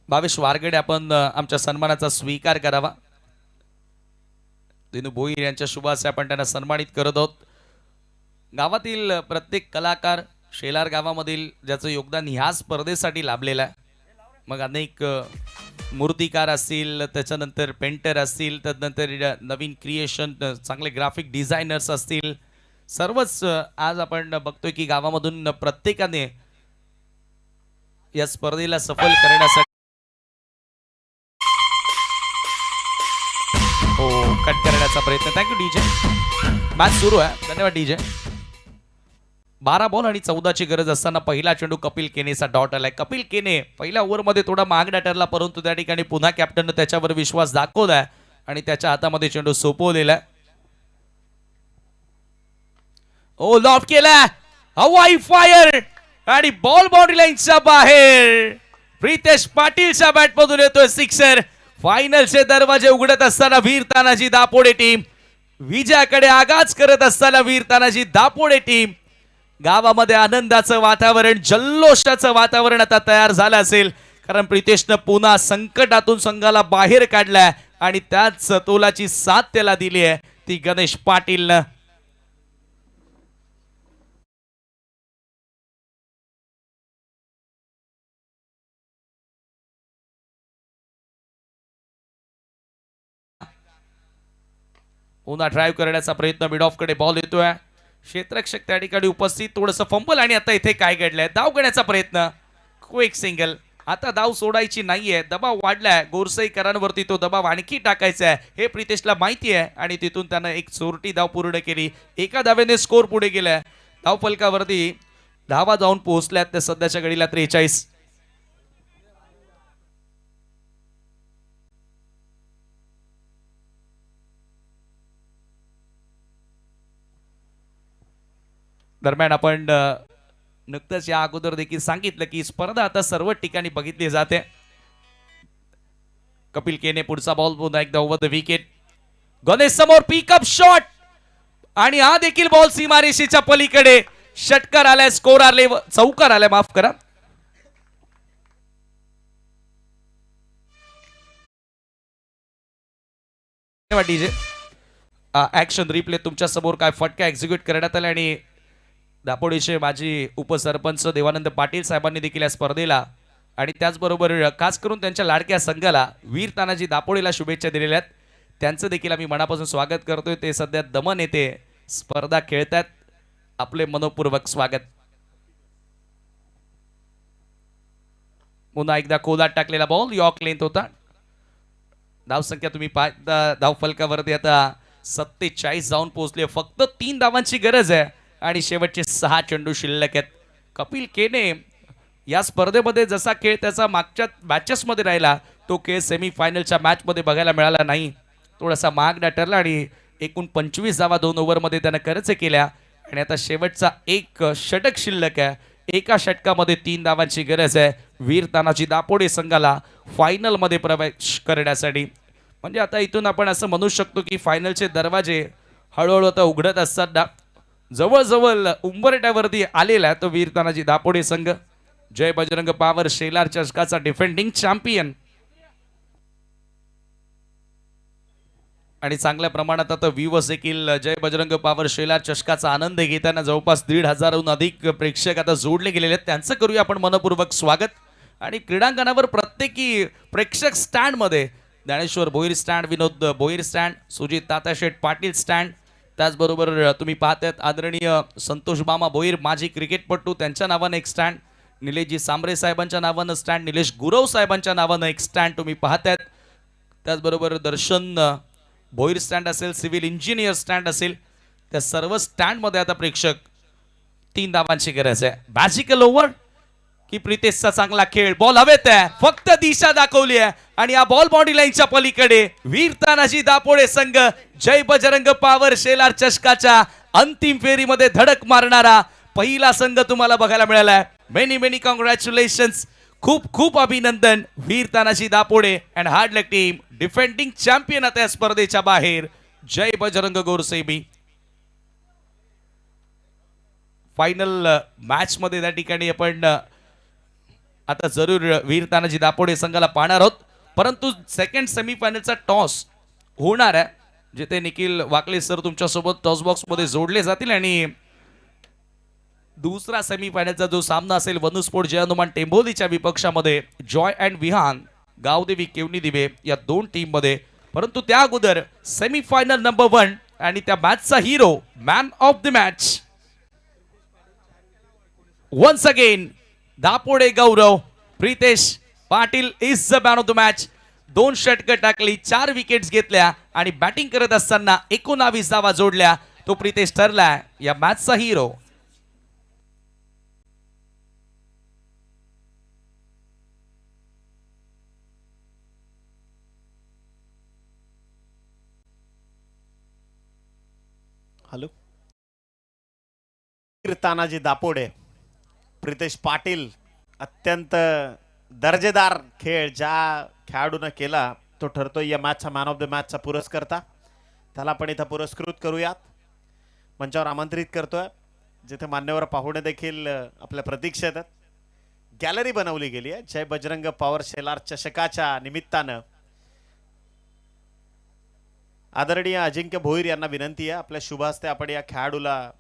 भावेश वारगडे आपण आमच्या सन्मानाचा स्वीकार करावा. दिनू भोईर यांच्या शुभास्य आपण त्यांना सन्मानित करत आहोत. गावातील प्रत्येक कलाकार शेलार गावामधील ज्याचं योगदान ह्या स्पर्धेसाठी लाभलेलं आहे. मग अनेक मूर्तिकार असतील, त्याच्यानंतर पेंटर असतील, त्यानंतर नवीन क्रिएशन चांगले ग्राफिक डिझायनर्स असतील, सर्वच आज आपण बघतोय की गावामधून प्रत्येकाने या स्पर्धेला सफल करण्यासाठी कट करण्याचा प्रयत्न. Thank you DJ. मॅच सुरू आहे. धन्यवाद डीजे. 12 बॉल आणि 14 ची गरज असताना पहिला चेंडू कपिल केनेचा डॉट आलाय. कपिल केने पहिल्या ओव्हरमध्ये थोडा महागडा ठरला परंतु त्या ठिकाणी पुन्हा कॅप्टनने त्याच्यावर विश्वास दाखवलाय आणि त्याच्या हातामध्ये चेंडू सोपवलेला. ओ लॉफ केला हवाई फायर आणि बॉल बाउंड्री लाईनच्या बाहेर. प्रितेश पाटीलच्या बॅट मधून येतोय सिक्सर. फायनलचे दरवाजे उघडत असताना वीर तानाजी दापोडे टीम विजयाकडे आगाज करत असताना वीर तानाजी दापोडे टीम. गावामध्ये आनंदाचं वातावरण, जल्लोषाचं वातावरण आता तयार झालं असेल कारण प्रितेशनं पुन्हा संकटातून संघाला बाहेर काढलाय आणि त्याच तोलाची साथ त्याला दिली आहे ती गणेश पाटीलनं. पुन्हा ड्राईव्ह करण्याचा प्रयत्न. मिड ऑफ कडे बॉल येतोय. क्षेत्ररक्षक त्या ठिकाणी उपस्थित. थोडंसं फंबल आणि आता इथे काय घडलंय. धाव घेण्याचा प्रयत्न. Quick single. आता धाव सोडायची नाहीये. दबाव वाढलाय. गोरसईकरांवरती तो दबाव आणखी टाकायचा आहे हे प्रितेशला माहिती आहे आणि तिथून त्यानं एक चोरटी धाव पूर्ण केली. एका धावेने स्कोर पुढे गेलाय. धाव फलकावरती धावा जाऊन पोहोचल्यात ते सध्याच्या घडीला 43. दरम्यान आपण नुकतंच या अगोदर देखील सांगितलं की स्पर्धा आता सर्व ठिकाणी बघितली जाते. कपिल केने पुढचा बॉल पुन्हा एकदा ओव्हर द विकेट. गणेश समोर पिकअप शॉट आणि हा देखील बॉल सीमारेषेच्या पलीकडे. षटकार आलाय. स्कोर आले. चौकार आलाय. माफ करा. धन्यवाद डीजे. ऍक्शन रिप्ले तुमच्या समोर काय फटका एक्झिक्यूट करण्यात आला आणि दापोडीचे माजी उपसरपंच देवानंद पाटील साहेबांनी देखील या स्पर्धेला आणि त्याचबरोबर खास करून त्यांच्या लाडक्या संघाला वीर तानाजी दापोडेला शुभेच्छा दिलेल्या आहेत. त्यांचं देखील आम्ही मनापासून स्वागत करतोय. ते सध्या दमन येथे स्पर्धा खेळतात. आपले मनोपूर्वक स्वागत. पुन्हा एकदा कोलात टाकलेला बॉल यॉर्क लेंथ होता. धावसंख्या तुम्ही पाहता धाव फलकावरती आता 47 जाऊन पोहोचले. फक्त 3 धावांची गरज आहे आणि शेवटचे 6 चेंडू शिल्लक आहेत. कपिल केने या स्पर्धेमध्ये जसा खेळ त्याचा मागच्या मॅचेसमध्ये राहिला तो खेळ सेमीफायनलच्या मॅचमध्ये बघायला मिळाला नाही. थोडासा महागडा ठरला आणि एकूण 25 धावा 2 ओव्हरमध्ये त्यानं खर्च केल्या आणि आता शेवटचा एक षटक शिल्लक आहे. एका षटकामध्ये 3 धावांची गरज आहे वीर तानाजी दापोडे संघाला फायनलमध्ये प्रवेश करण्यासाठी. म्हणजे आता इथून आपण असं म्हणू शकतो की फायनलचे दरवाजे हळूहळू आता उघडत असताना जवळजवळ उंबरट्यावरती आलेला आहे तो वीर तानाजी दापोडे संघ. जय बजरंग पॉवर शेलार चषकाचा डिफेंडिंग चॅम्पियन आणि चांगल्या प्रमाणात आता व्ह्यूअर्स देखील जय बजरंग पॉवर शेलार चषकाचा आनंद घेताना जवळपास 1,500हून अधिक प्रेक्षक आता जोडले गेलेले आहेत. त्यांचं करूया आपण मनपूर्वक स्वागत. आणि क्रीडांगणावर प्रत्येकी प्रेक्षक स्टँडमध्ये ज्ञानेश्वर भोईर स्टँड, विनोद भोईर स्टँड, सुजित तात्याशेठ पाटील स्टँड, त्याचबरोबर तुम्ही पाहतात आदरणीय संतोष मामा भोईर माजी क्रिकेटपटू त्यांच्या नावानं एक स्टँड, निलेशजी सांबरे साहेबांच्या नावानं स्टँड, निलेश गुरव साहेबांच्या नावानं एक स्टँड तुम्ही पाहतात. त्याचबरोबर दर्शन भोईर स्टँड असेल, सिव्हिल इंजिनियर स्टँड असेल, त्या सर्व स्टँडमध्ये आता प्रेक्षक 3 धावांची गरज आहे. मॅजिकल ओव्हर की प्रितेशचा चांगला खेळ, बॉल हवेत आहे, फक्त दिशा दाखवली आहे आणि या बॉल बॉडी लाईनच्या पलीकडे वीर तानाजी दापोडे संघ जय बजरंग पॉवर शेलार चषकाच्या अंतिम फेरीमध्ये धडक मारणारा पहिला संघ तुम्हाला बघायला मिळाला आहे. Many many congratulations. खूप खूप अभिनंदन Veer Tanaji Dapode and hard luck team. Defending champion आता या स्पर्धेच्या बाहेर. जय बजरंग गोरसेबी. फायनल मॅच मध्ये त्या ठिकाणी आपण आता जरूर वीर तानाजी दापोडे संघाला पाहणार आहोत. परंतु सेकंड सेमीफायनलचा टॉस होणार आहे जिथे निखिल वाकले सर तुमच्यासोबत टॉस बॉक्स मध्ये जोडले जातील आणि दुसरा सेमीफायनलचा जो सामना असेल वनुस्पोर्ट जय हनुमान टेंभोलीच्या विपक्षामध्ये जॉय अँड विहान गावदेवी केवनी दिवे या 2 टीम मध्ये. परंतु त्या अगोदर सेमीफायनल नंबर 1 आणि त्या मॅचचा hero man of the match once again Dapode Gaurav. Pritesh Patil is the man of the match. 2 षटकं टाकली, 4 विकेट्स घेतल्या आणि बॅटिंग करत असताना 19 धावा जोडल्या. तो प्रितेश ठरला या मॅचचा हिरो. हॅलो. वीर तानाजी दापोडे, प्रितेश पाटील. अत्यंत दर्जेदार खेळ ज्या खेळाडूनं केला तो ठरतोय या मॅचचा मॅन ऑफ द मॅचचा पुरस्कर्ता. त्याला आपण इथं पुरस्कृत करूयात. मंचावर आमंत्रित करतोय जिथे मान्यवर पाहुणे देखील आपल्या प्रतीक्षेत आहेत. गॅलरी बनवली गेली आहे जय बजरंग पॉवर शेलार चषकाच्या निमित्तानं. आदरणीय अजिंक्य भोईर यांना विनंती आहे आपल्या शुभ हस्ते आपण या खेळाडूला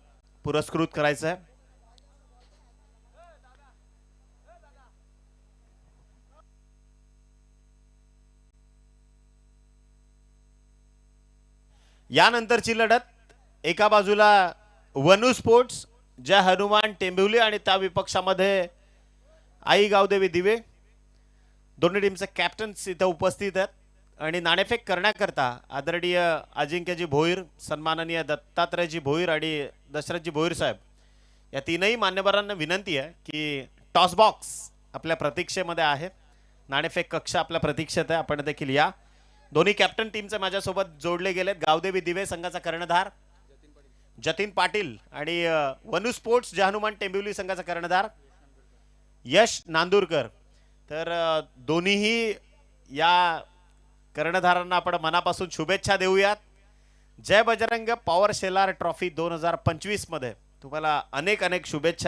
पुरस्कृत करायचं आहे. यानंतरची लढत एका बाजूला वनू स्पोर्ट्स जय हनुमान टेंबिवली आणि त्या विपक्षामध्ये आई गावदेवी दिवे. दोन्ही टीमचे कॅप्टन्स इथं उपस्थित आहेत आणि नाणेफेक करण्याकरता आदरणीय अजिंक्यजी भोईर, सन्माननीय दत्तात्रयजी भोईर आणि दशरथजी भोईर साहेब या 3ही मान्यवरांना विनंती आहे की टॉस बॉक्स आपल्या प्रतीक्षेमध्ये आहे. नाणेफेक कक्ष आपल्या प्रतीक्षेत आहे, आपण देखील या. दोन्ही कॅप्टन टीमचे माझ्यासोबत जोडले गेलेत. गावदेवी दिवे संघाचा कर्णधार जतीन पाटील आणि वनू स्पोर्ट्स जय हनुमान टेंबिवली संघाचा कर्णधार यश नांदूरकर. तर दोन्हीही या कर्णधारांना आपण मनापासून शुभेच्छा देऊयात. जय बजरंग पॉवर शेलार ट्रॉफी 2025 मध्ये तुम्हाला अनेक शुभेच्छा.